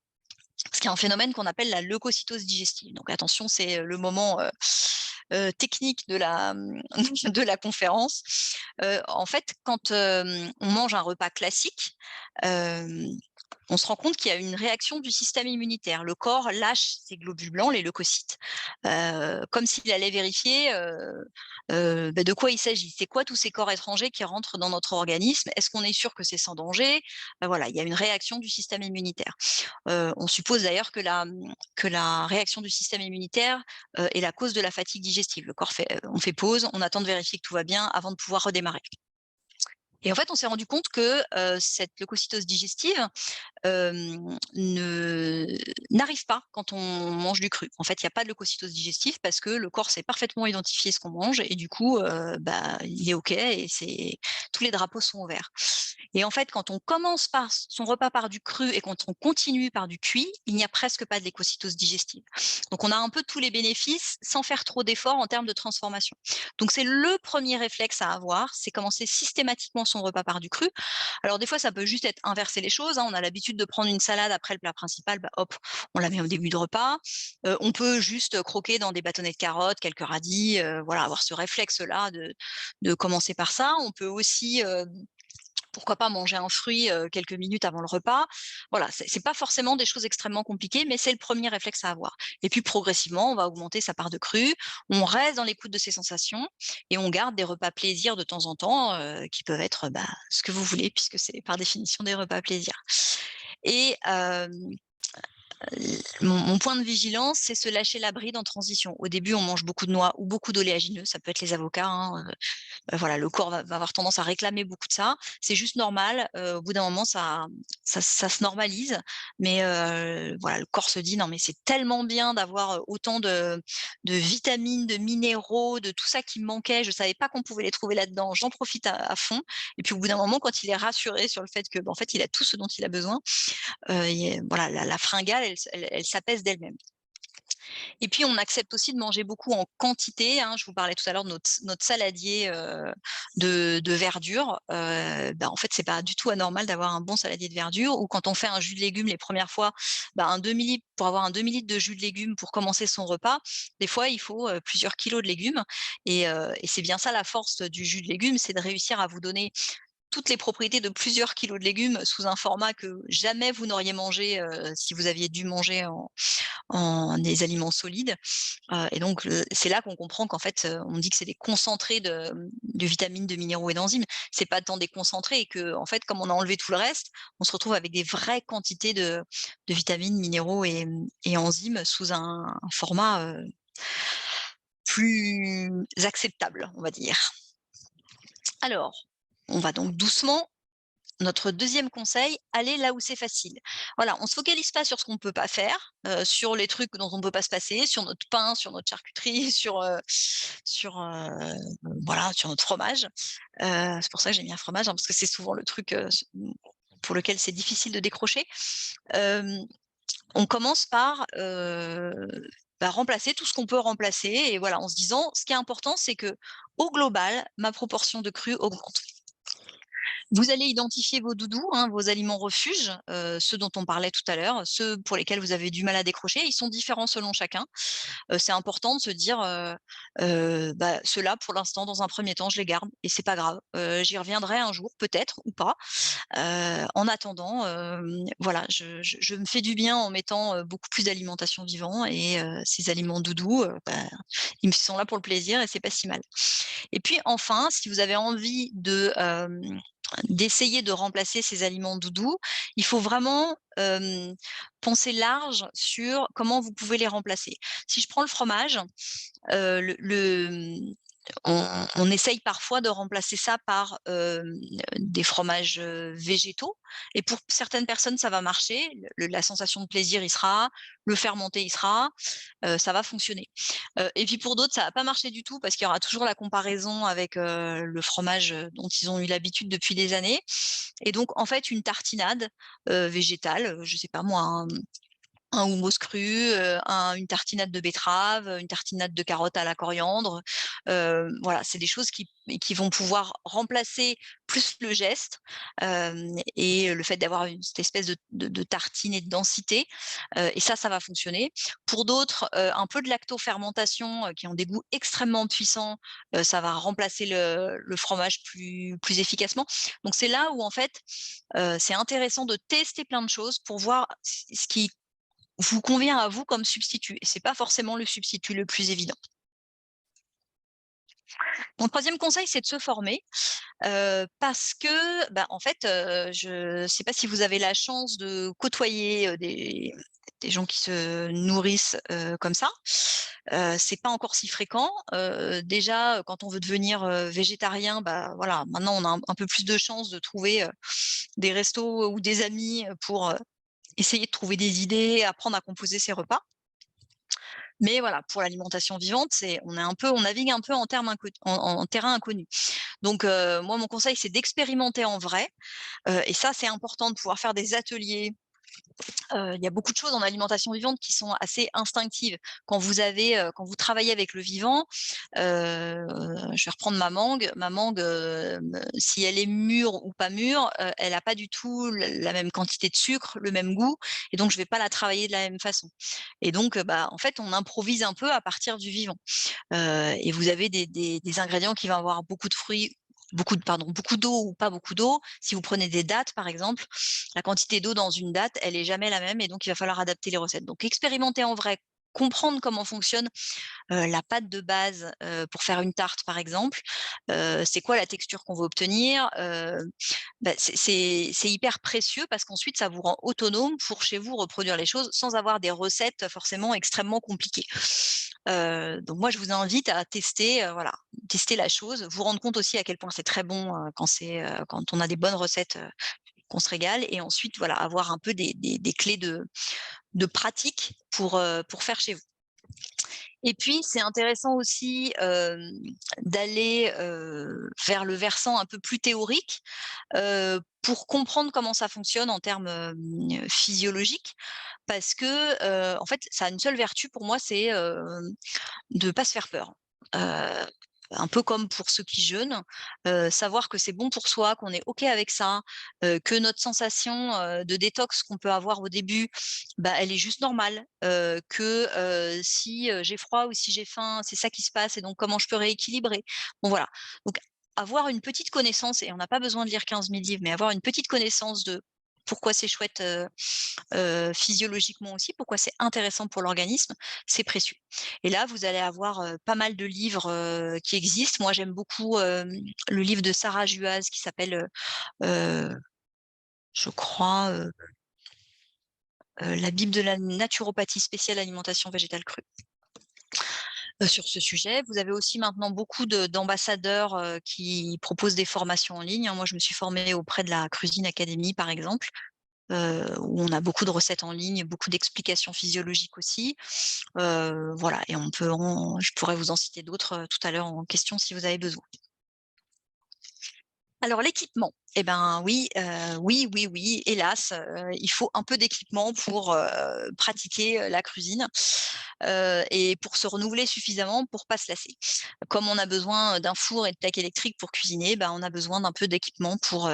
[SPEAKER 1] Parce qu'il y a un phénomène qu'on appelle la leucocytose digestive. Donc attention, c'est, le moment, technique de de la conférence. En fait, quand, on mange un repas classique, hem on se rend compte qu'il y a une réaction du système immunitaire. Le corps lâche ses globules blancs, les leucocytes, comme s'il allait vérifier, bah, de quoi il s'agit. C'est quoi tous ces corps étrangers qui rentrent dans notre organisme? Est-ce qu'on est sûr que c'est sans danger? Voilà, il y a une réaction du système immunitaire. On suppose d'ailleurs que la réaction du système immunitaire, est la cause de la fatigue digestive. Le corps fait, on fait pause, on attend de vérifier que tout va bien avant de pouvoir redémarrer. Et en fait, on s'est rendu compte que, cette leucocytose digestive, ne n'arrive pas quand on mange du cru. En fait, il y a pas de leucocytose digestive parce que le corps sait parfaitement identifier ce qu'on mange et du coup, bah, il est OK et c'est tous les drapeaux sont ouverts. Et en fait, quand on commence par son repas par du cru et quand on continue par du cuit, il n'y a presque pas de leucocytose digestive. Donc on a un peu tous les bénéfices sans faire trop d'efforts en termes de transformation. Donc c'est le premier réflexe à avoir, c'est commencer systématiquement son repas par du cru. Alors des fois, ça peut juste être inverser les choses, hein. On a l'habitude de prendre une salade après le plat principal, bah, hop, on la met au début de repas. On peut juste croquer dans des bâtonnets de carottes, quelques radis, voilà, avoir ce réflexe-là de commencer par ça. On peut aussi, pourquoi pas manger un fruit, quelques minutes avant le repas. Voilà, c'est pas forcément des choses extrêmement compliquées, mais c'est le premier réflexe à avoir. Et puis progressivement, on va augmenter sa part de cru, on reste dans l'écoute de ses sensations et on garde des repas plaisir de temps en temps, qui peuvent être, bah, ce que vous voulez puisque c'est par définition des repas plaisir. Et mon point de vigilance, c'est se lâcher la bride en transition. Au début, on mange beaucoup de noix ou beaucoup d'oléagineux, ça peut être les avocats, hein, voilà, le corps va avoir tendance à réclamer beaucoup de ça. C'est juste normal, au bout d'un moment, ça se normalise, mais voilà, le corps se dit: «Non, mais c'est tellement bien d'avoir, autant de vitamines, de minéraux, de tout ça qui me manquait. Je savais pas qu'on pouvait les trouver là-dedans. J'en profite à fond» et puis au bout d'un moment, quand il est rassuré sur le fait que, bah, en fait, il a tout ce dont il a besoin, il voilà, la fringale, elle s'apaise d'elle-même. Et puis, on accepte aussi de manger beaucoup en quantité, hein. Je vous parlais tout à l'heure de notre saladier, de verdure. En fait, c'est pas du tout anormal d'avoir un bon saladier de verdure, ou quand on fait un jus de légumes les premières fois, un demi-litre pour avoir un demi-litre de jus de légumes pour commencer son repas, des fois, il faut, plusieurs kilos de légumes, et c'est bien ça la force du jus de légumes, c'est de réussir à vous donner toutes les propriétés de plusieurs kilos de légumes sous un format que jamais vous n'auriez mangé, si vous aviez dû manger en des aliments solides. Et donc c'est là qu'on comprend qu'en fait, on dit que c'est des concentrés de vitamines, de minéraux et d'enzymes. C'est pas tant des concentrés, et qu'en fait, comme on a enlevé tout le reste, on se retrouve avec des vraies quantités de vitamines, minéraux et enzymes sous un format, plus acceptable, on va dire. Alors, on va donc doucement. Notre deuxième conseil, aller là où c'est facile. Voilà, on se focalise pas sur ce qu'on peut pas faire, sur les trucs dont on peut pas se passer, sur notre pain, sur notre charcuterie, voilà, sur notre fromage. C'est pour ça que j'ai mis un fromage, hein, parce que c'est souvent le truc, pour lequel c'est difficile de décrocher. Hem, on commence par, remplacer tout ce qu'on peut remplacer, et voilà, en se disant: «Ce qui est important, c'est que au global, ma proportion de cru augmente». Vous allez identifier vos doudous, hein, vos aliments refuges, ceux dont on parlait tout à l'heure, ceux pour lesquels vous avez du mal à décrocher. Ils sont différents selon chacun. C'est important de se dire, ceux-là, pour l'instant, dans un premier temps, je les garde et c'est pas grave. J'y reviendrai un jour, peut-être ou pas. En attendant, voilà, je me fais du bien en mettant, beaucoup plus d'alimentation vivant, et ces aliments doudous, ils sont là pour le plaisir et c'est pas si mal. Et puis enfin, si vous avez envie d'essayer de remplacer ces aliments doudous, il faut vraiment, penser large sur comment vous pouvez les remplacer. Si je prends le fromage, on essaye parfois de remplacer ça par, des fromages, végétaux, et pour certaines personnes, ça va marcher. La sensation de plaisir y sera, le fermenté y sera, ça va fonctionner. Et puis pour d'autres, ça va pas marcher du tout, parce qu'il y aura toujours la comparaison avec, le fromage, dont ils ont eu l'habitude depuis des années, et donc en fait, une tartinade, végétale, je sais pas moi, un houmous cru, une tartinade de betterave, une tartinade de carottes à la coriandre. Voilà, c'est des choses qui vont pouvoir remplacer plus le geste, et le fait d'avoir cette espèce de tartine et de densité, et ça va fonctionner. Pour d'autres, un peu de lactofermentation, qui ont des goûts extrêmement puissants, ça va remplacer le fromage plus efficacement. Donc c'est là où en fait, c'est intéressant de tester plein de choses pour voir ce qui vous convient à vous comme substitut, et c'est pas forcément le substitut le plus évident. Mon troisième conseil, c'est de se former, parce que, en fait, je sais pas si vous avez la chance de côtoyer, des gens qui se nourrissent, comme ça. C'est pas encore si fréquent. Déjà, quand on veut devenir, végétarien, voilà, maintenant on a un peu plus de chances de trouver, des restos ou des amis, pour, essayer de trouver des idées, apprendre à composer ses repas. Mais voilà, pour l'alimentation vivante, on navigue un peu en terrain inconnu. Donc moi, mon conseil, c'est d'expérimenter en vrai, et ça, c'est important de pouvoir faire des ateliers. Il y a beaucoup de choses en alimentation vivante qui sont assez instinctives. Quand vous travaillez avec le vivant, je vais reprendre ma mangue. Ma mangue, si elle est mûre ou pas mûre, elle a pas du tout la même quantité de sucre, le même goût, et donc je vais pas la travailler de la même façon. Et donc, en fait, on improvise un peu à partir du vivant. Et vous avez des ingrédients qui vont avoir beaucoup de fruits, beaucoup d'eau ou pas beaucoup d'eau. Si vous prenez des dattes, par exemple, la quantité d'eau dans une date, elle est jamais la même, et donc il va falloir adapter les recettes. Donc expérimenter en vrai, comprendre comment fonctionne, la pâte de base, pour faire une tarte, par exemple. C'est quoi la texture qu'on veut obtenir? C'est hyper précieux, parce qu'ensuite ça vous rend autonome pour chez vous reproduire les choses sans avoir des recettes forcément extrêmement compliquées. Donc moi je vous invite à tester, voilà, tester la chose, vous rendre compte aussi à quel point c'est très bon, quand on a des bonnes recettes, qu'on se régale, et ensuite voilà, avoir un peu des clés de pratique pour faire chez vous. Et puis, c'est intéressant aussi, d'aller, vers le versant un peu plus théorique, pour comprendre comment ça fonctionne en termes, physiologiques. Parce que, en fait, ça a une seule vertu pour moi, c'est, de pas se faire peur. Heu, un peu comme pour ceux qui jeûnent, savoir que c'est bon pour soi, qu'on est OK avec ça, que notre sensation, de détox qu'on peut avoir au début, bah, elle est juste normale, que, si, j'ai froid ou si j'ai faim, c'est ça qui se passe et donc comment je peux rééquilibrer? Bon voilà, donc avoir une petite connaissance et on n'a pas besoin de lire 15 000 livres, mais avoir une petite connaissance de pourquoi c'est chouette, physiologiquement aussi, pourquoi c'est intéressant pour l'organisme, c'est précieux. Et là, vous allez avoir, pas mal de livres, qui existent. Moi, j'aime beaucoup, le livre de Sarah Juhas qui s'appelle, je crois, «La Bible de la naturopathie spéciale alimentation végétale crue», sur ce sujet. Vous avez aussi maintenant beaucoup d'ambassadeurs, qui proposent des formations en ligne, hein. Moi, je me suis formée auprès de la Cuisine Academy, par exemple, où on a beaucoup de recettes en ligne, beaucoup d'explications physiologiques aussi. Voilà et je pourrais vous en citer d'autres, tout à l'heure en question si vous avez besoin. Alors l'équipement, eh ben oui, oui, oui, oui, hélas, il faut un peu d'équipement pour, pratiquer, la cuisine, et pour se renouveler suffisamment pour pas se lasser. Comme on a besoin, d'un four et de plaques électriques pour cuisiner, ben, on a besoin d'un peu d'équipement pour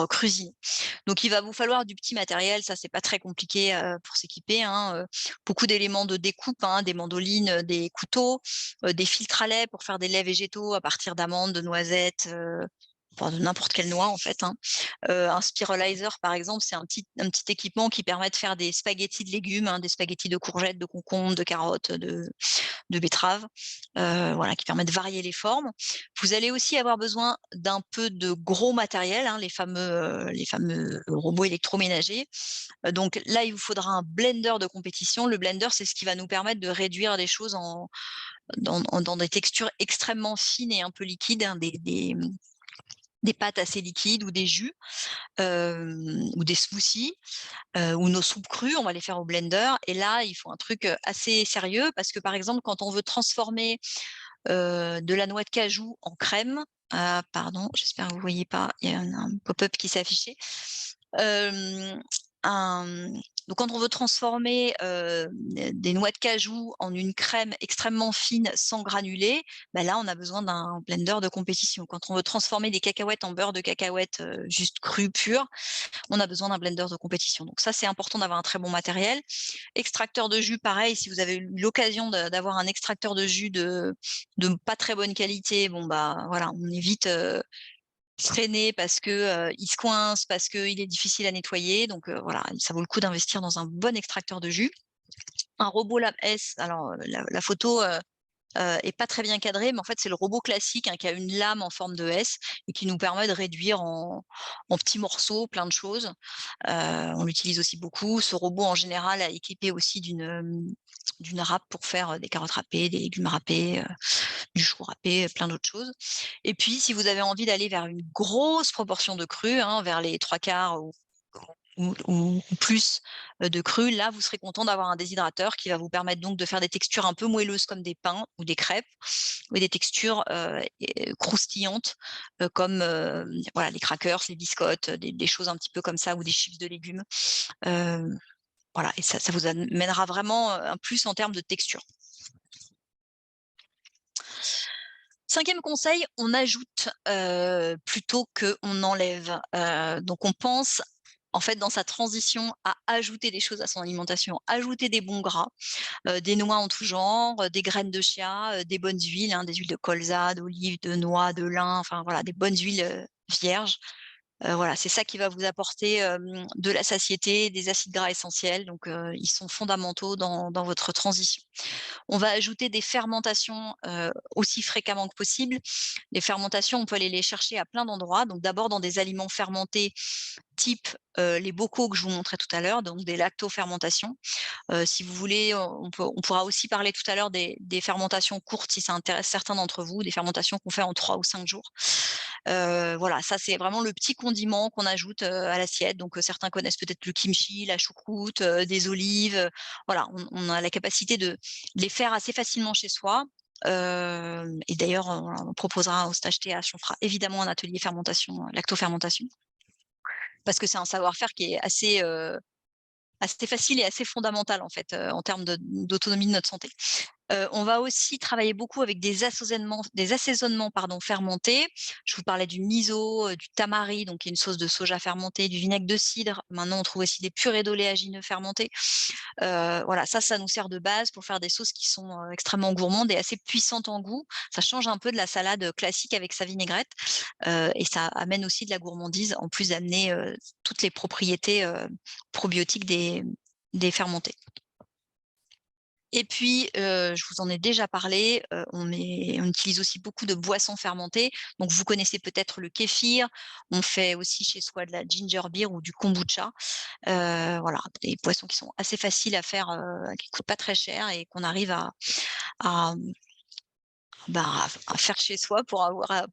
[SPEAKER 1] cuisiner. Donc il va vous falloir du petit matériel, ça c'est pas très compliqué, pour s'équiper, hein, beaucoup d'éléments de découpe, hein, des mandolines, des couteaux, des filtres à lait pour faire des laits végétaux à partir d'amandes, de noisettes, enfin de n'importe quelle noix en fait, hein. Un spiralizer par exemple, c'est un petit équipement qui permet de faire des spaghettis de légumes, hein, des spaghettis de courgettes, de concombres, de carottes, de betteraves, voilà, qui permet de varier les formes. Vous allez aussi avoir besoin d'un peu de gros matériel, hein, les fameux robots électroménagers. Donc là, il vous faudra un blender de compétition. Le blender, c'est ce qui va nous permettre de réduire les choses dans des textures extrêmement fines et un peu liquides, hein, des pâtes assez liquides ou des jus, ou des smoothies, ou nos soupes crues, on va les faire au blender et là, il faut un truc, assez sérieux parce que, par exemple, quand on veut transformer, de la noix de cajou en crème, pardon, j'espère que vous voyez pas, il y a un pop-up qui s'est affiché. Hem, un donc quand on veut transformer, des noix de cajou en une crème extrêmement fine sans granulés, bah, là, on a besoin d'un blender de compétition. Quand on veut transformer des cacahuètes en beurre de cacahuète, juste cru, pur, on a besoin d'un blender de compétition. Donc ça, c'est important d'avoir un très bon matériel. Extracteur de jus, pareil, si vous avez eu l'occasion d'avoir un extracteur de jus de pas très bonne qualité, bon, bah, voilà, on évite, freiner parce que, il se coince, parce qu'il est difficile à nettoyer. Donc, voilà, ça vaut le coup d'investir dans un bon extracteur de jus. Un robot lame S, alors, la photo, est pas très bien cadrée, mais en fait, c'est le robot classique, hein, qui a une lame en forme de S et qui nous permet de réduire en petits morceaux plein de choses. On l'utilise aussi beaucoup. Ce robot, en général, est équipé aussi d'une râpe pour faire, des carottes râpées, des légumes râpés, du chou râpé, plein d'autres choses. Et puis, si vous avez envie d'aller vers une grosse proportion de cru, hein, vers les 3/4 ou plus, de cru, là, vous serez content d'avoir un déshydrateur qui va vous permettre donc de faire des textures un peu moelleuses comme des pains ou des crêpes, ou des textures, croustillantes, comme, voilà, les crackers, les biscottes, des choses un petit peu comme ça ou des chips de légumes. Heu, voilà et ça vous amènera vraiment, un plus en termes de texture. 5e conseil, on ajoute, plutôt qu'on enlève. Donc on pense, en fait, dans sa transition, à ajouter des choses à son alimentation, ajouter des bons gras, des noix en tout genre, des graines de chia, des bonnes huiles, hein, des huiles de colza, d'olive, de noix, de lin, enfin voilà, des bonnes huiles, vierges. Voilà, c'est ça qui va vous apporter, de la satiété, des acides gras essentiels, donc ils sont fondamentaux dans votre transition. On va ajouter des fermentations, aussi fréquemment que possible. Les fermentations, on peut aller les chercher à plein d'endroits, donc d'abord dans des aliments fermentés type, les bocaux que je vous montrais tout à l'heure, donc des lactofermentations. Si vous voulez, on pourra aussi parler tout à l'heure des fermentations courtes si ça intéresse certains d'entre vous, des fermentations qu'on fait en 3 ou 5 jours. Voilà, ça c'est vraiment le petit condiment qu'on ajoute, à l'assiette. Donc, certains connaissent peut-être le kimchi, la choucroute, des olives, voilà, on a la capacité de les faire assez facilement chez soi. Et d'ailleurs, on proposera au stage TH, on fera évidemment un atelier fermentation, lactofermentation, parce que c'est un savoir-faire qui est assez facile et assez fondamental en fait, en termes d'autonomie de notre santé. On va aussi travailler beaucoup avec des assaisonnements pardon, fermentés. Je vous parlais du miso, du tamari, donc qui est une sauce de soja fermentée, du vinaigre de cidre. Maintenant, on trouve aussi des purées d'oléagineux fermentés. Voilà, ça nous sert de base pour faire des sauces qui sont, extrêmement gourmandes et assez puissantes en goût. Ça change un peu de la salade, classique avec sa vinaigrette, et ça amène aussi de la gourmandise en plus d'amener, toutes les propriétés, probiotiques des fermentés. Et puis, je vous en ai déjà parlé, on utilise aussi beaucoup de boissons fermentées. Donc vous connaissez peut-être le kéfir, on fait aussi chez soi de la ginger beer ou du kombucha. Voilà, des boissons qui sont assez faciles à faire, qui coûtent pas très cher et qu'on arrive à, à faire chez soi pour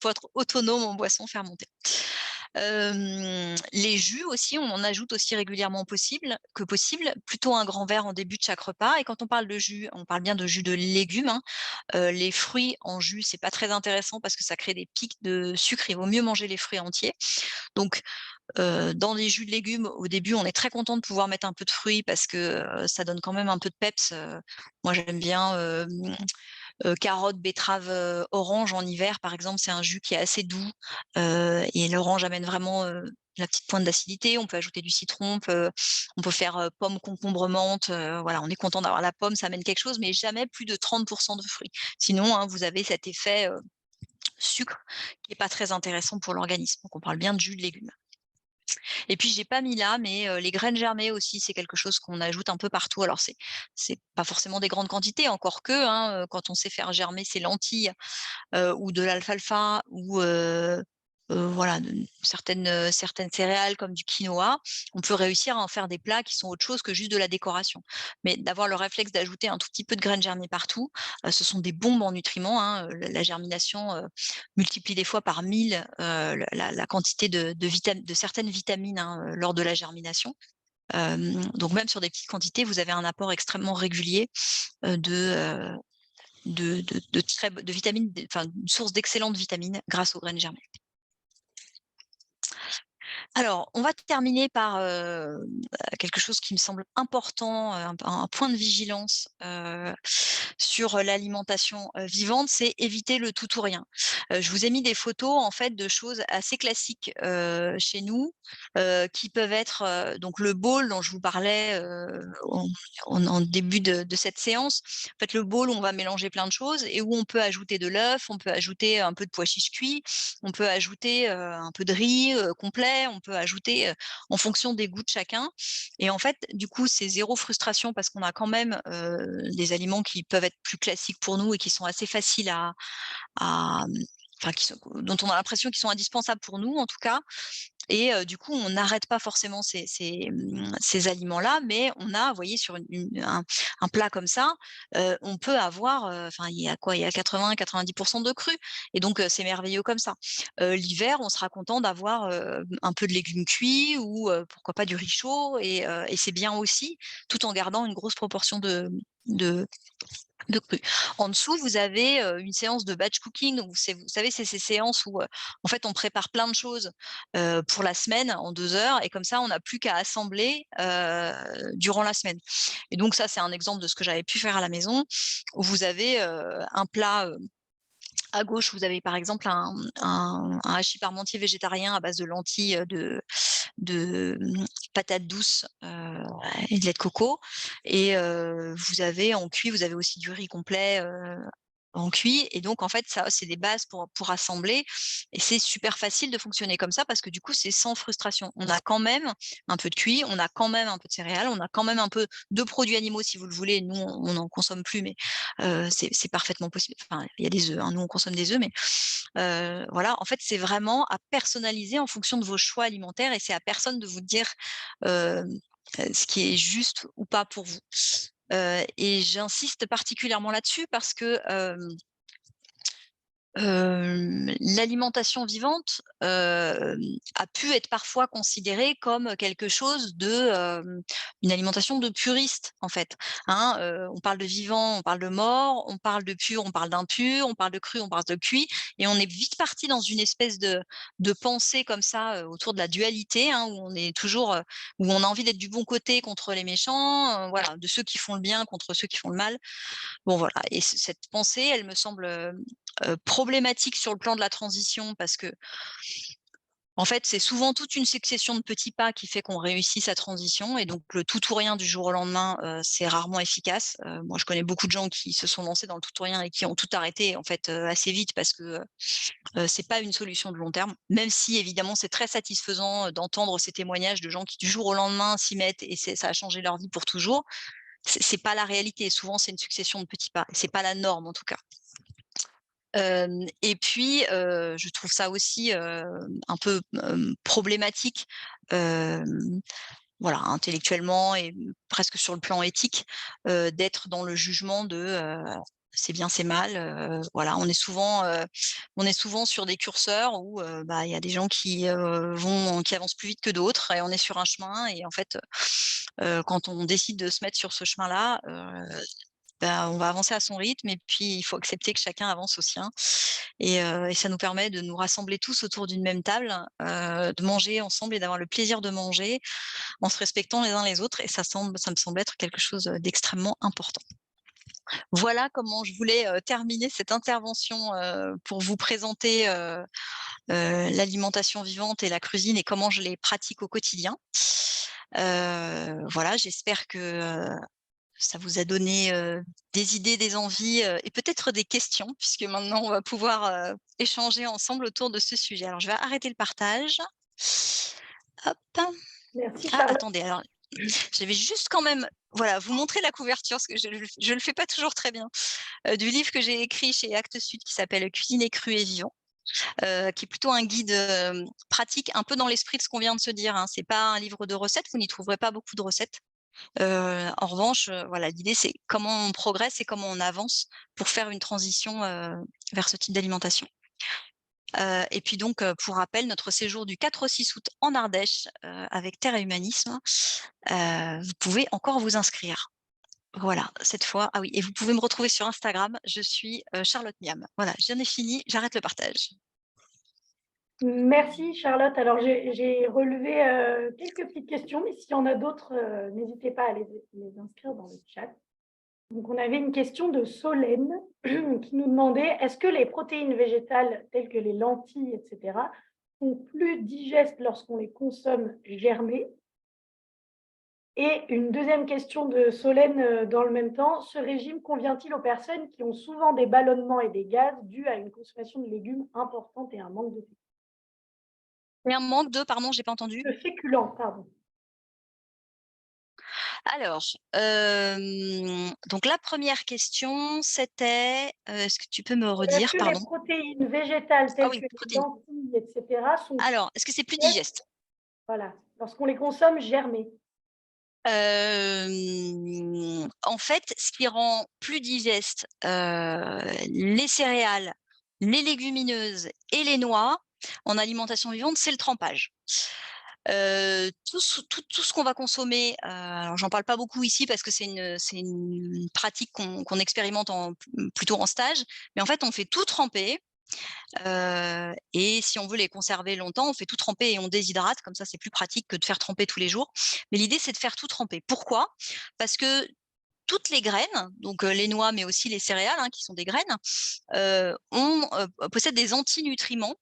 [SPEAKER 1] être autonome en boissons fermentées. Les jus aussi, on en ajoute aussi régulièrement possible, plutôt un grand verre en début de chaque repas. Et quand on parle de jus, on parle bien de jus de légumes, hein. Les fruits en jus, c'est pas très intéressant parce que ça crée des pics de sucre, il vaut mieux manger les fruits entiers. Donc, dans les jus de légumes, au début, on est très content de pouvoir mettre un peu de fruits parce que, ça donne quand même un peu de peps. Moi j'aime bien, carottes, betteraves, orange en hiver, par exemple, c'est un jus qui est assez doux, et l'orange amène vraiment, la petite pointe d'acidité. On peut ajouter du citron, on peut faire, pomme, concombre, menthe, voilà, on est content d'avoir la pomme, ça amène quelque chose, mais jamais plus de 30 de fruits. Sinon, hein, vous avez cet effet, sucre qui est pas très intéressant pour l'organisme. Donc on parle bien de jus de légumes. Et puis j'ai pas mis là, mais les graines germées aussi, c'est quelque chose qu'on ajoute un peu partout. Alors c'est pas forcément des grandes quantités, encore que, hein, quand on sait faire germer ses lentilles, ou de l'alfalfa ou voilà, certaines céréales comme du quinoa, on peut réussir à en faire des plats qui sont autre chose que juste de la décoration. Mais d'avoir le réflexe d'ajouter un tout petit peu de graines germées partout, ce sont des bombes en nutriments, hein, la germination, multiplie des fois par 1000, la quantité de certaines vitamines, hein, lors de la germination. Donc même sur des petites quantités, vous avez un apport extrêmement régulier, de vitamines, enfin, une source d'excellentes vitamines grâce aux graines germées. Alors, on va terminer par, quelque chose qui me semble important, un point de vigilance, sur l'alimentation, vivante, c'est éviter le tout ou rien. Je vous ai mis des photos, en fait, de choses assez classiques, chez nous, qui peuvent être, donc le bowl dont je vous parlais, en début de cette séance. En fait, le bowl où on va mélanger plein de choses et où on peut ajouter de l'œuf, on peut ajouter un peu de pois chiches cuits, on peut ajouter, un peu de riz, complet, on peut ajouter, en fonction des goûts de chacun. Et en fait, du coup, c'est zéro frustration parce qu'on a quand même, des aliments qui peuvent être plus classiques pour nous et qui sont assez faciles enfin dont on a l'impression qu'ils sont indispensables pour nous en tout cas. Et du coup, on n'arrête pas forcément ces aliments-là, mais on a, vous voyez, sur un plat comme ça, on peut avoir, enfin, il y a quoi? Il y a 80-90 de cru et donc c'est merveilleux comme ça. L'hiver, on sera content d'avoir, un peu de légumes cuits ou pourquoi pas du riz chaud et c'est bien aussi, tout en gardant une grosse proportion de de cru. En dessous, vous avez, une séance de batch cooking, donc vous savez, c'est ces séances où, en fait, on prépare plein de choses, pour la semaine en 2 heures et comme ça, on n'a plus qu'à assembler, durant la semaine. Et donc ça, c'est un exemple de ce que j'avais pu faire à la maison, où vous avez, un plat, à gauche, vous avez par exemple un hachis parmentier végétarien à base de lentilles, patates douces, et de lait de coco et vous avez en cuit, vous avez aussi du riz complet, en cuit et donc en fait, ça, c'est des bases pour assembler et c'est super facile de fonctionner comme ça parce que du coup, c'est sans frustration. On a quand même un peu de cuit, on a quand même un peu de céréales, on a quand même un peu de produits animaux si vous le voulez. Nous, on n'en consomme plus, mais c'est parfaitement possible. Enfin, il y a des œufs, hein, nous on consomme des œufs, mais voilà, en fait, c'est vraiment à personnaliser en fonction de vos choix alimentaires et c'est à personne de vous dire, hem, ce qui est juste ou pas pour vous. Et j'insiste particulièrement là-dessus parce que, L'alimentation vivante, a pu être parfois considérée comme quelque chose de, une alimentation de puriste, en fait, hein. On parle de vivant, on parle de mort, on parle de pur, on parle d'impur, on parle de cru, on parle de cuit et on est vite parti dans une espèce de pensée comme ça, autour de la dualité, hein, où on est toujours, où on a envie d'être du bon côté contre les méchants, voilà, de ceux qui font le bien contre ceux qui font le mal. Bon voilà et cette pensée, elle me semble, problématique sur le plan de la transition parce que en fait, c'est souvent toute une succession de petits pas qui fait qu'on réussit sa transition et donc le tout ou rien du jour au lendemain, c'est rarement efficace. Moi, je connais beaucoup de gens qui se sont lancés dans le tout ou rien et qui ont tout arrêté en fait, assez vite parce que, c'est pas une solution de long terme. Même si évidemment c'est très satisfaisant, d'entendre ces témoignages de gens qui du jour au lendemain s'y mettent et ça a changé leur vie pour toujours. C'est pas la réalité. Souvent, c'est une succession de petits pas. C'est pas la norme en tout cas. Et puis, je trouve ça aussi, un peu, problématique, hem, voilà, intellectuellement et presque sur le plan éthique, d'être dans le jugement de, c'est bien, c'est mal, voilà. On est souvent sur des curseurs où, bah, il y a des gens qui avancent plus vite que d'autres et on est sur un chemin et en fait, quand on décide de se mettre sur ce chemin-là, bah, on va avancer à son rythme et puis il faut accepter que chacun avance au sien et ça nous permet de nous rassembler tous autour d'une même table, de manger ensemble et d'avoir le plaisir de manger en se respectant les uns les autres et ça me semble être quelque chose, d'extrêmement important. Voilà comment je voulais, terminer cette intervention, pour vous présenter, l'alimentation vivante et la cuisine et comment je les pratique au quotidien. Voilà, j'espère que, ça vous a donné, des idées, des envies, et peut-être des questions puisque maintenant on va pouvoir, échanger ensemble autour de ce sujet. Alors je vais arrêter le partage. Hop.
[SPEAKER 2] Merci
[SPEAKER 1] Ah
[SPEAKER 2] Charlotte.
[SPEAKER 1] attendez, alors je vais juste quand même, voilà, vous montrer la couverture parce que je le fais pas toujours très bien, du livre que j'ai écrit chez Actes Sud qui s'appelle «Cuisiner cru et vivant», qui est plutôt un guide, pratique un peu dans l'esprit de ce qu'on vient de se dire, hein. C'est pas un livre de recettes, vous n'y trouverez pas beaucoup de recettes. En revanche, voilà, l'idée, c'est comment on progresse et comment on avance pour faire une transition, vers ce type d'alimentation. Et puis donc, pour rappel, notre séjour du 4 au 6 août en Ardèche, avec Terre et Humanisme, vous pouvez encore vous inscrire. Voilà, cette fois ah oui et vous pouvez me retrouver sur Instagram, je suis, Charlotte Miam. Voilà, j'en ai fini, j'arrête le partage.
[SPEAKER 2] Merci Charlotte. Alors j'ai relevé, quelques petites questions, mais s'il y en a d'autres, n'hésitez pas à les inscrire dans le chat. Donc on avait une question de Solène qui nous demandait: «Est-ce que les protéines végétales telles que les lentilles et cetera sont plus digestes lorsqu'on les consomme germées?» Et une deuxième question de Solène, dans le même temps: «Ce régime convient-il aux personnes qui ont souvent des ballonnements et des gaz dus à une consommation de légumes importante et un manque
[SPEAKER 1] Et un manque de pardon, j'ai pas entendu?
[SPEAKER 2] de féculents?» Pardon.
[SPEAKER 1] Alors, donc la première question, c'était, est-ce que tu peux me
[SPEAKER 2] Est-ce
[SPEAKER 1] redire?
[SPEAKER 2] que les
[SPEAKER 1] Pardon.
[SPEAKER 2] protéines végétales
[SPEAKER 1] Ah
[SPEAKER 2] telles
[SPEAKER 1] oui,
[SPEAKER 2] que les
[SPEAKER 1] protéines.
[SPEAKER 2] lentilles et cetera sont
[SPEAKER 1] Alors, est-ce que c'est plus
[SPEAKER 2] digestes,
[SPEAKER 1] digeste?
[SPEAKER 2] voilà, lorsqu'on les consomme germées?
[SPEAKER 1] En fait, ce qui rend plus digeste, les céréales, les légumineuses et les noix en alimentation vivante, c'est le trempage. Tout ce qu'on va consommer, alors j'en parle pas beaucoup ici parce que c'est une pratique qu'on expérimente plutôt en stage, mais en fait, on fait tout tremper. Et si on veut les conserver longtemps, on fait tout tremper et on déshydrate, comme ça c'est plus pratique que de faire tremper tous les jours. Mais l'idée, c'est de faire tout tremper. Pourquoi? Parce que toutes les graines, donc les noix, mais aussi les céréales, hein, qui sont des graines, possèdent des antinutriments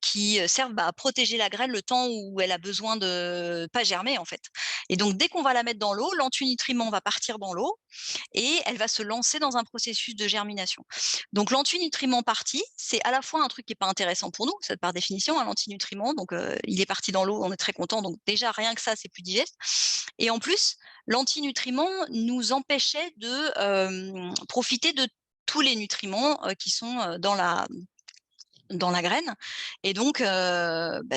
[SPEAKER 1] qui servent, bah, à protéger la graine le temps où elle a besoin de pas germer, en fait. Et donc dès qu'on va la mettre dans l'eau, l'antinutriment va partir dans l'eau et elle va se lancer dans un processus de germination. Donc l'antinutriment parti, c'est à la fois un truc qui est pas intéressant pour nous, ça par définition, hein, l'antinutriment, donc il est parti dans l'eau, on est très content, donc déjà rien que ça, c'est plus digeste et en plus, l'antinutriment nous empêchait de, profiter de tous les nutriments, qui sont, dans la dans la graine et donc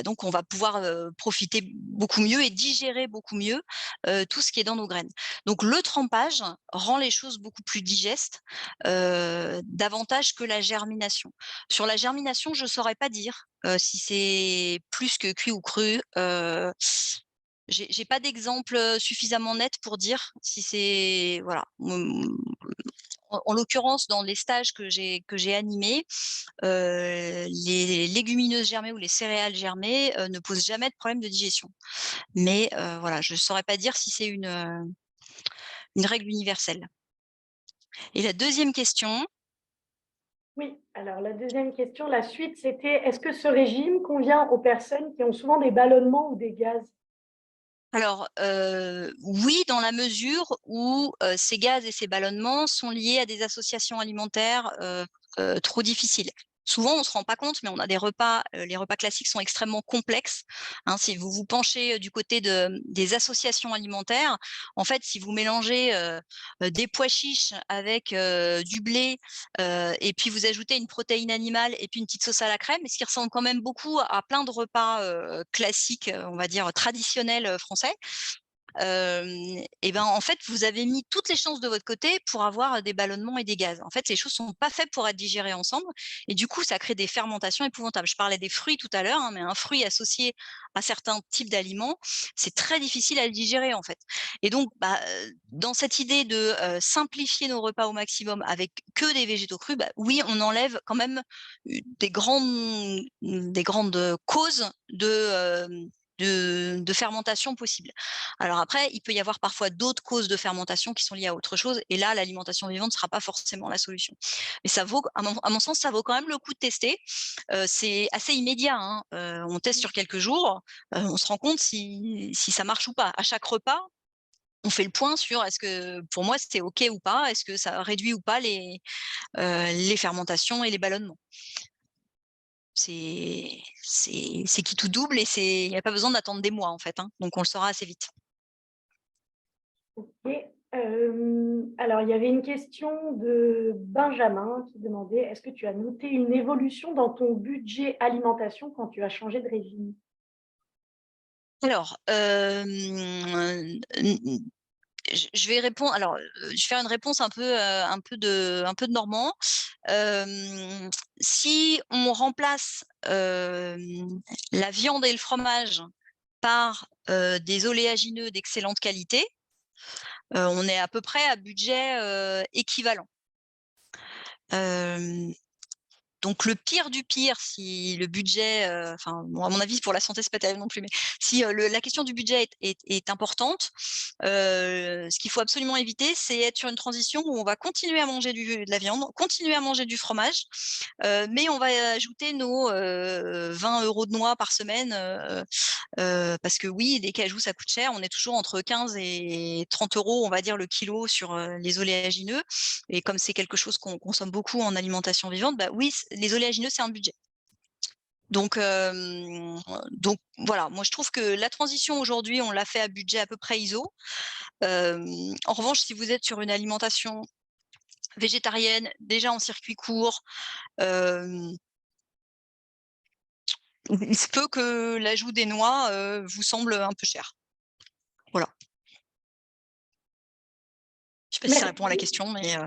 [SPEAKER 1] donc on va pouvoir, profiter beaucoup mieux et digérer beaucoup mieux, tout ce qui est dans nos graines. Donc le trempage rend les choses beaucoup plus digestes, davantage que la germination. Sur la germination, je saurais pas dire, si c'est plus que cuit ou cru, j'ai pas d'exemple, suffisamment net pour dire si c'est voilà. En l'occurrence, dans les stages que j'ai animés, les légumineuses germées ou les céréales germées, ne posent jamais de problème de digestion. Mais, voilà, je ne saurais pas dire si c'est une règle universelle. Et la deuxième question,
[SPEAKER 2] Oui, alors la deuxième question, la suite, c'était: est-ce que ce régime convient aux personnes qui ont souvent des ballonnements ou des gaz?
[SPEAKER 1] alors, oui, dans la mesure où, ces gaz et ces ballonnements sont liés à des associations alimentaires, trop difficiles. Souvent, on ne se rend pas compte, mais on a des repas, les repas classiques sont extrêmement complexes, hein. Si vous vous penchez, du côté des associations alimentaires, en fait, si vous mélangez, des pois chiches avec, du blé, et puis vous ajoutez une protéine animale et puis une petite sauce à la crème, ce qui ressemble quand même beaucoup à plein de repas, classiques, on va dire traditionnels, français. Et ben, en fait, vous avez mis toutes les chances de votre côté pour avoir des ballonnements et des gaz. En fait, les choses sont pas faites pour être digérées ensemble et du coup, ça crée des fermentations épouvantables. Je parlais des fruits tout à l'heure, hein, mais un fruit associé à certains types d'aliments, c'est très difficile à le digérer, en fait. Et donc, dans cette idée de, simplifier nos repas au maximum avec que des végétaux crus, oui, on enlève quand même, des grandes causes de fermentation possibles. Alors après, il peut y avoir parfois d'autres causes de fermentation qui sont liées à autre chose et là, l'alimentation vivante ne sera pas forcément la solution. Mais ça vaut à mon sens, ça vaut quand même le coup de tester. C'est assez immédiat, hein, on teste sur quelques jours, on se rend compte si ça marche ou pas. À chaque repas, on fait le point sur est-ce que pour moi, c'est OK ou pas? Est-ce que ça réduit ou pas les fermentations et les ballonnements? C'est qui tout double et il y a pas besoin d'attendre des mois, en fait, hein, donc on le saura assez vite.
[SPEAKER 2] OK. Alors il y avait une question de Benjamin qui demandait: «Est-ce que tu as noté une évolution dans ton budget alimentation quand tu as changé de régime?»
[SPEAKER 1] Alors, je vais répondre alors, je vais faire une réponse un peu de normand. Si on remplace, la viande et le fromage par, des oléagineux d'excellente qualité, on est à peu près à budget, équivalent. Hem Donc le pire du pire, si le budget, enfin bon, à mon avis pour la santé c'est pas terrible non plus, mais si, la question du budget est importante, ce qu'il faut absolument éviter, c'est être sur une transition où on va continuer à manger de la viande, continuer à manger du fromage, mais on va ajouter nos, 20 € de noix par semaine, parce que oui, les cajous ça coûte cher. On est toujours entre 15 et 30 € on va dire le kilo sur, les oléagineux et comme c'est quelque chose qu'on consomme beaucoup en alimentation vivante, oui, les oléagineux, c'est un budget. Donc voilà, moi je trouve que la transition aujourd'hui, on l'a fait à budget à peu près ISO. En revanche, si vous êtes sur une alimentation végétarienne, déjà en circuit court, hem, il se peut que l'ajout des noix, vous semble un peu cher. Voilà. Je sais pas si ça répond à la
[SPEAKER 2] Merci.
[SPEAKER 1] question, mais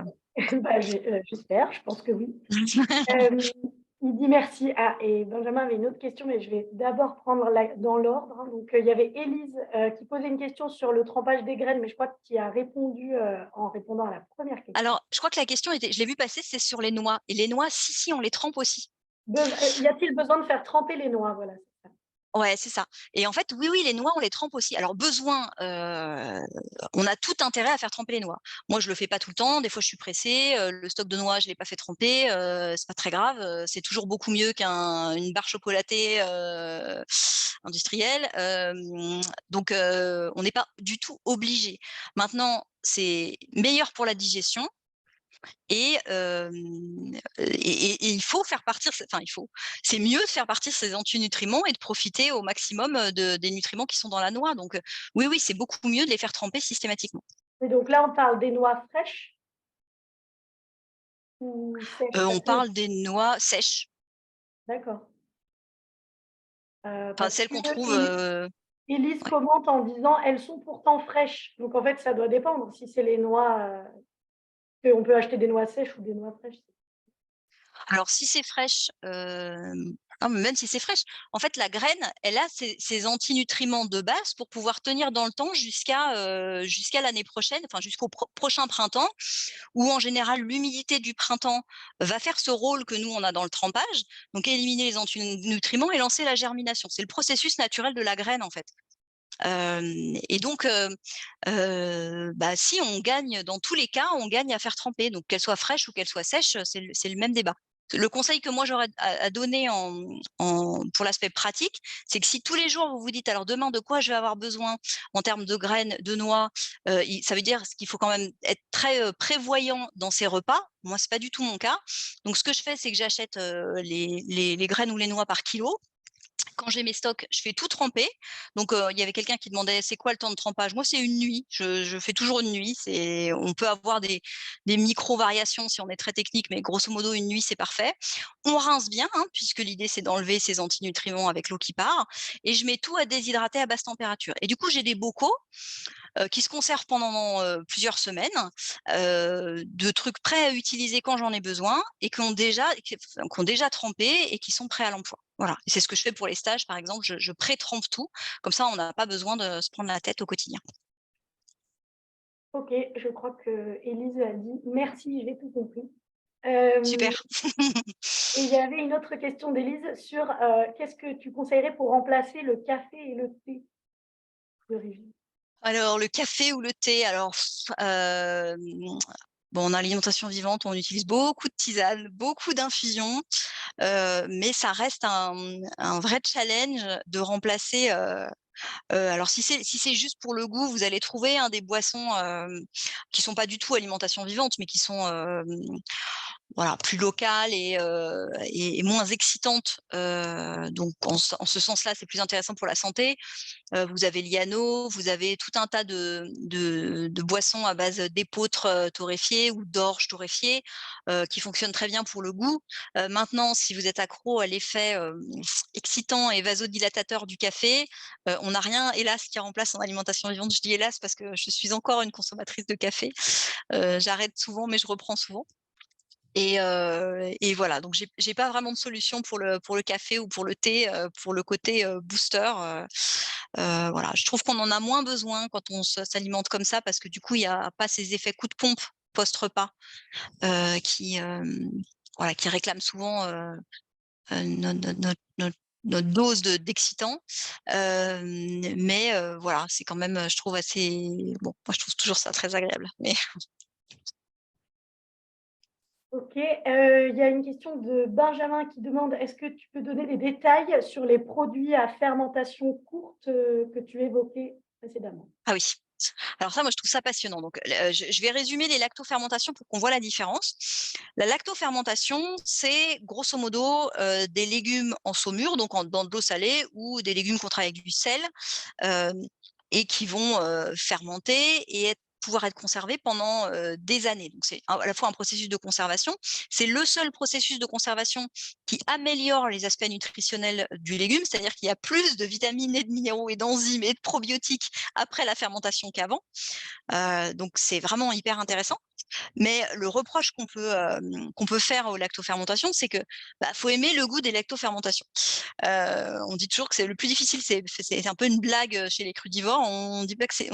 [SPEAKER 2] J'espère, je pense que oui. Hem, il dit: «Merci». Ah, et Benjamin avait une autre question, mais je vais d'abord prendre la dans l'ordre, hein. Donc, il y avait Élise, qui posait une question sur le trempage des graines, mais je crois que tu y as répondu, en répondant à la première question.
[SPEAKER 1] alors je crois que la question était je l'ai vu passer, c'est sur les noix et les noix, si, si, on les trempe aussi.
[SPEAKER 2] Y a-t-il besoin de faire tremper les noix? Voilà, c'est ça.
[SPEAKER 1] Ouais, c'est ça et en fait, oui, oui, les noix, on les trempe aussi. Alors besoin, on a tout intérêt à faire tremper les noix. Moi, je le fais pas tout le temps, des fois je suis pressée, le stock de noix, je l'ai pas fait tremper, c'est pas très grave, c'est toujours beaucoup mieux une barre chocolatée, industrielle, on n'est pas du tout obligé. Maintenant, c'est meilleur pour la digestion et il faut faire partir c'est mieux de faire partir ces antinutriments et de profiter au maximum, des nutriments qui sont dans la noix oui, oui, c'est beaucoup mieux de les faire tremper systématiquement.
[SPEAKER 2] Et donc là, on parle des noix fraîches ou sèches?
[SPEAKER 1] On
[SPEAKER 2] Parce que
[SPEAKER 1] parle des noix sèches.
[SPEAKER 2] D'accord.
[SPEAKER 1] Enfin,
[SPEAKER 2] Parce
[SPEAKER 1] celles
[SPEAKER 2] que
[SPEAKER 1] qu'on trouve,
[SPEAKER 2] Élise
[SPEAKER 1] ouais.
[SPEAKER 2] commente en disant: «Elles sont pourtant fraîches». Donc en fait, ça doit dépendre si c'est les noix, on peut acheter des noix sèches ou des noix fraîches.
[SPEAKER 1] Alors si c'est fraîche, non, mais même si c'est fraîche, en fait, la graine, elle a ses antinutriments de base pour pouvoir tenir dans le temps jusqu'à l'année prochaine, enfin jusqu'au prochain printemps, où en général l'humidité du printemps va faire ce rôle que nous on a dans le trempage, donc éliminer les antinutriments et lancer la germination. C'est le processus naturel de la graine, en fait. Et donc bah, si on gagne dans tous les cas, on gagne à faire tremper, donc qu'elle soit fraîche ou qu'elle soit sèche, c'est le même débat. Le conseil que moi j'aurais à donner pour l'aspect pratique, c'est que si tous les jours vous vous dites: «Alors demain de quoi je vais avoir besoin en termes de graines, de noix?» il ça veut dire qu'il faut quand même être très, prévoyant dans ses repas. Moi, c'est pas du tout mon cas. Donc ce que je fais, c'est que j'achète, les graines ou les noix par kilo. Quand j'ai mes stocks, je fais tout tremper. Donc, il y avait quelqu'un qui demandait: «C'est quoi le temps de trempage?» Moi, c'est une nuit. Je fais toujours une nuit. On peut avoir des micro-variations si on est très technique, mais grosso modo, une nuit, c'est parfait. On rince bien, hein, puisque l'idée, c'est d'enlever ces antinutriments avec l'eau qui part et je mets tout à déshydrater à basse température et du coup, j'ai des bocaux qui se conservent pendant, plusieurs semaines, de trucs prêts à utiliser quand j'en ai besoin et qui ont déjà trempé et qui sont prêts à l'emploi. Voilà, et c'est ce que je fais pour les stages, par exemple, je pré-trempe tout, comme ça on n'a pas besoin de se prendre la tête au quotidien.
[SPEAKER 2] OK, je crois que Élise a dit: «Merci, j'ai tout compris». Hem
[SPEAKER 1] Super.
[SPEAKER 2] Et il y avait une autre question d'Élise sur, qu'est-ce que tu conseillerais pour remplacer le café et le thé de régime?
[SPEAKER 1] Alors le café ou le thé, alors bon, en alimentation vivante, on utilise beaucoup de tisanes, beaucoup d'infusions, mais ça reste un vrai challenge de remplacer, alors si c'est juste pour le goût, vous allez trouver, hein, des boissons, qui sont pas du tout alimentation vivante, mais qui sont, voilà, plus locales et moins excitantes, donc en ce sens-là, c'est plus intéressant pour la santé. Vous avez Liano, vous avez tout un tas de boissons à base d'épeautres, torréfiées ou d'orge torréfiées, qui fonctionnent très bien pour le goût. Maintenant, si vous êtes accro à l'effet, excitant et vasodilatateur du café, on n'a rien, hélas, qui remplace en alimentation vivante. Je dis hélas parce que je suis encore une consommatrice de café. J'arrête souvent, mais je reprends souvent. Et voilà, donc j'ai pas vraiment de solution pour le café ou pour le thé, pour le côté, booster, voilà. Je trouve qu'on en a moins besoin quand on s'alimente comme ça parce que du coup, il y a pas ces effets coup de pompe post-repas, qui, voilà, qui réclament souvent, notre dose d'excitant. Mais voilà, c'est quand même, je trouve assez bon, moi je trouve toujours ça très agréable, mais
[SPEAKER 2] OK, il y a une question de Benjamin qui demande: «Est-ce que tu peux donner des détails sur les produits à fermentation courte, que tu évoquais précédemment?»
[SPEAKER 1] ah oui. Alors ça, moi, je trouve ça passionnant. Donc, je vais résumer les lactofermentations pour qu'on voit la différence. La lactofermentation, c'est grosso modo, des légumes en saumure, donc dans de l'eau salée ou des légumes qu'on travaille avec du sel, hem et qui vont, fermenter et pouvoir être conservés pendant, des années. Donc c'est à la fois un processus de conservation, c'est le seul processus de conservation qui améliore les aspects nutritionnels du légume, c'est-à-dire qu'il y a plus de vitamines et de minéraux et d'enzymes et de probiotiques après la fermentation qu'avant. Donc c'est vraiment hyper intéressant. Mais le reproche qu'on peut faire aux lactofermentations, c'est que, bah, faut aimer le goût des lactofermentations. On dit toujours que c'est le plus difficile, c'est un peu une blague, chez les crudivores. On dit que c'est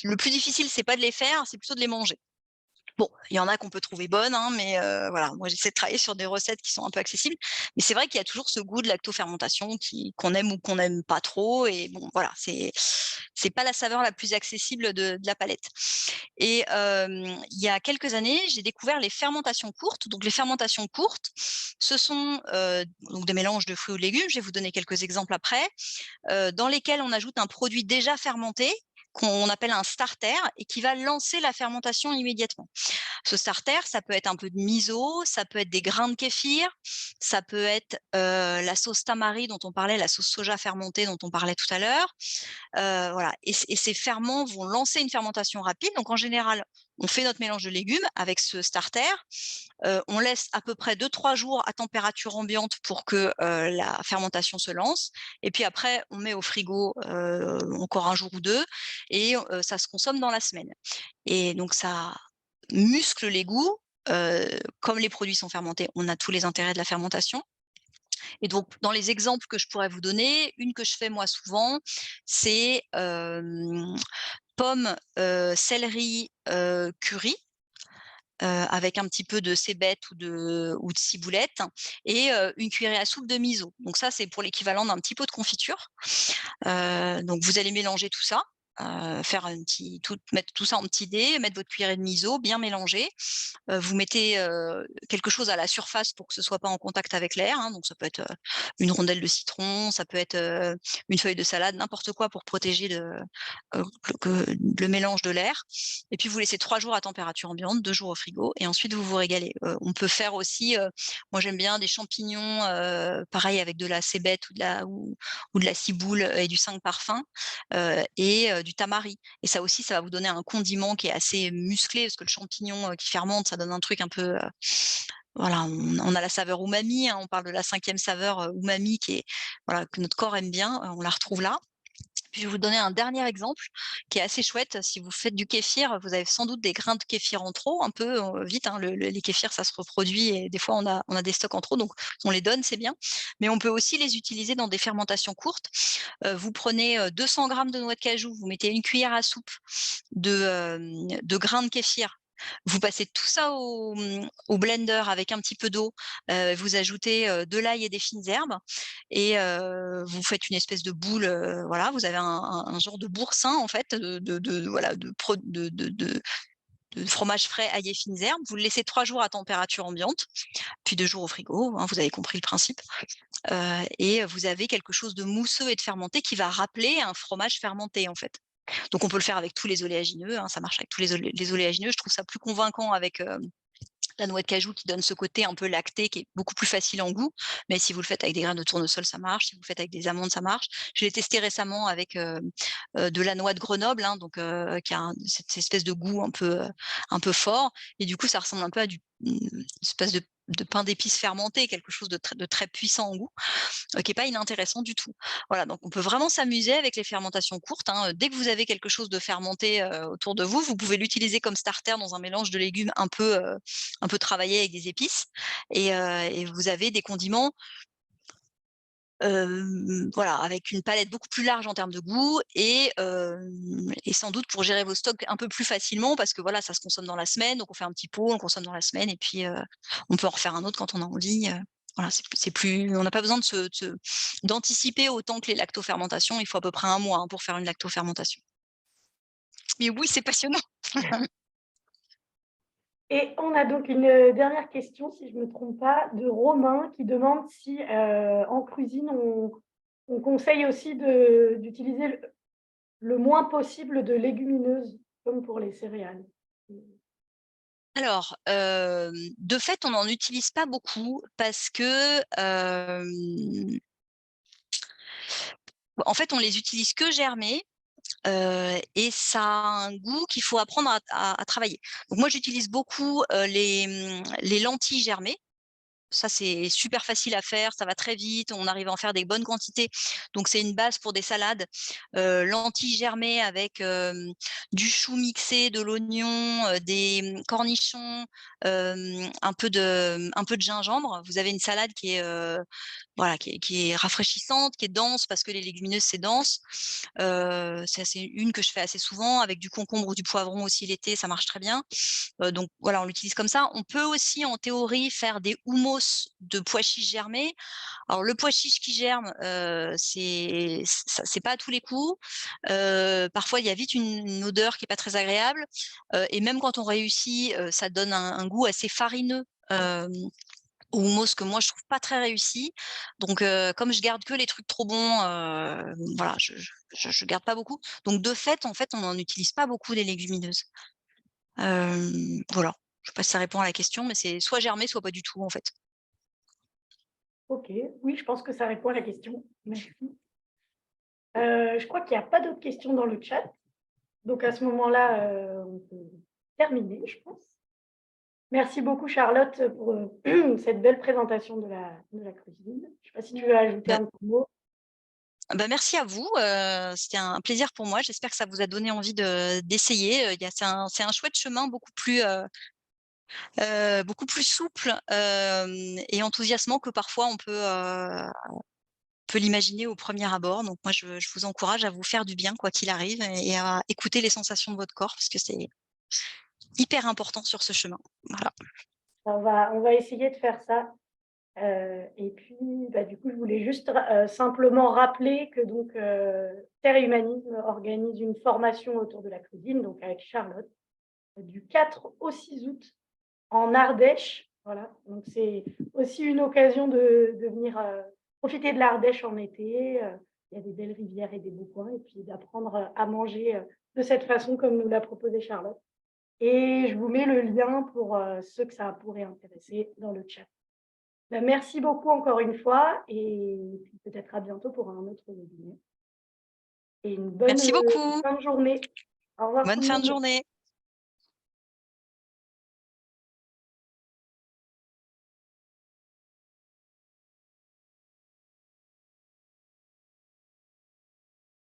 [SPEAKER 1] le plus difficile, c'est pas de les faire, c'est plutôt de les manger. Bon, il y en a qu'on peut trouver bonnes, hein, mais voilà, moi j'essaie de travailler sur des recettes qui sont un peu accessibles. Mais c'est vrai qu'il y a toujours ce goût de lactofermentation qu'on aime ou qu'on n'aime pas trop et bon voilà, c'est pas la saveur la plus accessible de la palette. Et il y a quelques années, j'ai découvert les fermentations courtes. Donc les fermentations courtes, ce sont, donc des mélanges de fruits ou de légumes, je vais vous donner quelques exemples après, dans lesquels on ajoute un produit déjà fermenté, qu'on appelle un starter et qui va lancer la fermentation immédiatement. Ce starter, ça peut être un peu de miso, ça peut être des grains de kéfir, ça peut être, la sauce tamari dont on parlait, la sauce soja fermentée dont on parlait tout à l'heure. Voilà, et ces ferments vont lancer une fermentation rapide. Donc en général, on fait notre mélange de légumes avec ce starter, on laisse à peu près 2-3 jours à température ambiante pour que, la fermentation se lance et puis après on met au frigo, encore un jour ou 2 et ça se consomme dans la semaine et donc ça muscle les goûts, comme les produits sont fermentés, on a tous les intérêts de la fermentation et donc dans les exemples que je pourrais vous donner, une que je fais moi souvent, c'est, pommes, céleri, curry, avec un petit peu de cébette ou de ciboulette et une cuillerée à soupe de miso. Donc ça, c'est pour l'équivalent d'un petit pot de confiture. Donc vous allez mélanger tout ça, faire un petit tout mettre tout ça en petits dés, mettre votre cuillerée de miso, bien mélanger. Vous mettez, quelque chose à la surface pour que ce soit pas en contact avec l'air, hein, donc ça peut être, une rondelle de citron, ça peut être, une feuille de salade, n'importe quoi pour protéger que le mélange de l'air et puis vous laissez 3 jours à température ambiante, 2 jours au frigo et ensuite vous vous régalez. On peut faire aussi, moi j'aime bien des champignons, pareil avec de la cébette ou de la ciboule et du 5 parfums, et du tamari et ça aussi, ça va vous donner un condiment qui est assez musclé parce que le champignon, qui fermente, ça donne un truc un peu, voilà, on a la saveur umami, hein, on parle de la 5e saveur, umami qui est voilà, que notre corps aime bien, on la retrouve là. Puis je vais vous donner un dernier exemple qui est assez chouette. Si vous faites du kéfir, vous avez sans doute des grains de kéfir en trop, un peu, vite, hein, les kéfirs, ça se reproduit et des fois on a des stocks en trop, donc on les donne, c'est bien. Mais on peut aussi les utiliser dans des fermentations courtes. Vous prenez, 200 grammes de noix de cajou, vous mettez une cuillère à soupe de grains de kéfir. Vous passez tout ça au blender avec un petit peu d'eau, vous ajoutez, de l'ail et des fines herbes et vous faites une espèce de boule, voilà, vous avez un genre de boursin en fait de voilà de fromage frais, ail et fines herbes. Vous le laissez 3 jours à température ambiante, puis 2 jours au frigo, hein, vous avez compris le principe, et vous avez quelque chose de mousseux et de fermenté qui va rappeler un fromage fermenté en fait. Donc on peut le faire avec tous les oléagineux, hein, ça marche avec tous les oléagineux. Je trouve ça plus convaincant avec, la noix de cajou qui donne ce côté un peu lacté qui est beaucoup plus facile en goût. Mais si vous le faites avec des graines de tournesol, ça marche. Si vous le faites avec des amandes, ça marche. Je l'ai testé récemment avec, de la noix de Grenoble, hein, donc qui a cette espèce de goût un peu fort et du coup, ça ressemble un peu à une espèce de pain d'épices fermenté, quelque chose de très puissant en goût qui est pas inintéressant du tout. Voilà, donc on peut vraiment s'amuser avec les fermentations courtes, hein, dès que vous avez quelque chose de fermenté, autour de vous, vous pouvez l'utiliser comme starter dans un mélange de légumes un peu travaillé avec des épices et vous avez des condiments, voilà, avec une palette beaucoup plus large en termes de goût et sans doute pour gérer vos stocks un peu plus facilement parce que voilà, ça se consomme dans la semaine, donc on fait un petit pot, on le consomme dans la semaine et puis, on peut en refaire un autre quand on a envie, voilà, c'est plus on n'a pas besoin d'anticiper autant que les lactofermentations. Il faut à peu près 1 mois, hein, pour faire une lactofermentation. Mais oui, c'est passionnant.
[SPEAKER 2] Et on a donc une dernière question, si je ne me trompe pas, de Romain qui demande si en cuisine, on conseille aussi d'utiliser le moins possible de légumineuses, comme pour les céréales.
[SPEAKER 1] Alors, de fait, on n'en utilise pas beaucoup parce que, en fait, on les utilise que germés, et ça a un goût qu'il faut apprendre à travailler. Donc moi, j'utilise beaucoup, les lentilles germées. Ça, c'est super facile à faire, ça va très vite, on arrive à en faire des bonnes quantités. Donc c'est une base pour des salades, lentilles germées avec, du chou mixé, de l'oignon, des, cornichons, un peu de gingembre. Vous avez une salade qui est, voilà, qui est rafraîchissante, qui est dense parce que les légumineuses, c'est dense. Ça, c'est une que je fais assez souvent avec du concombre ou du poivron aussi l'été, ça marche très bien. Donc voilà, on l'utilise comme ça. On peut aussi en théorie faire des houmous de pois chiches germés. Alors le pois chiche qui germe, c'est pas à tous les coups. Parfois il y a vite une odeur qui est pas très agréable, et même quand on réussit, ça donne un goût assez farineux, au houmous que moi je trouve pas très réussi. Donc comme je garde que les trucs trop bons, voilà, je garde pas beaucoup. Donc de fait, en fait, on n'en utilise pas beaucoup des légumineuses. Voilà, je sais pas si ça répond à la question, mais c'est soit germé, soit pas du tout, en fait.
[SPEAKER 2] Ok, oui, je pense que ça répond à la question. Merci. Je crois qu'il n'y a pas d'autres questions dans le chat. Donc à ce moment-là, on peut terminé, je pense. Merci beaucoup Charlotte pour cette belle présentation de la cuisine. Je ne sais pas si tu veux ajouter
[SPEAKER 1] Bah
[SPEAKER 2] un petit mot.
[SPEAKER 1] merci à vous, c'était un plaisir pour moi. J'espère que ça vous a donné envie d'essayer, il y a c'est un chouette chemin beaucoup plus souple, et enthousiasmant que parfois peut l'imaginer au premier abord. Donc moi je vous encourage à vous faire du bien quoi qu'il arrive et à écouter les sensations de votre corps parce que c'est hyper important sur ce chemin. Voilà.
[SPEAKER 2] On va essayer de faire ça. Et puis, bah, du coup, je voulais juste simplement rappeler que donc, Terre et Humanisme organise une formation autour de la cuisine, donc avec Charlotte, du 4 au 6 août en Ardèche. Voilà, donc c'est aussi une occasion de venir profiter de l'Ardèche en été. Il y a des belles rivières et des beaux coins, et puis d'apprendre à manger de cette façon comme nous l'a proposé Charlotte. Et je vous mets le lien pour ceux que ça pourrait intéresser dans le chat. Bah, merci beaucoup encore une fois et puis peut-être à bientôt pour un autre webinaire et une bonne
[SPEAKER 1] Merci beaucoup.
[SPEAKER 2] fin de journée. Au revoir tout
[SPEAKER 1] Bonne
[SPEAKER 2] le
[SPEAKER 1] fin de
[SPEAKER 2] monde.
[SPEAKER 1] journée.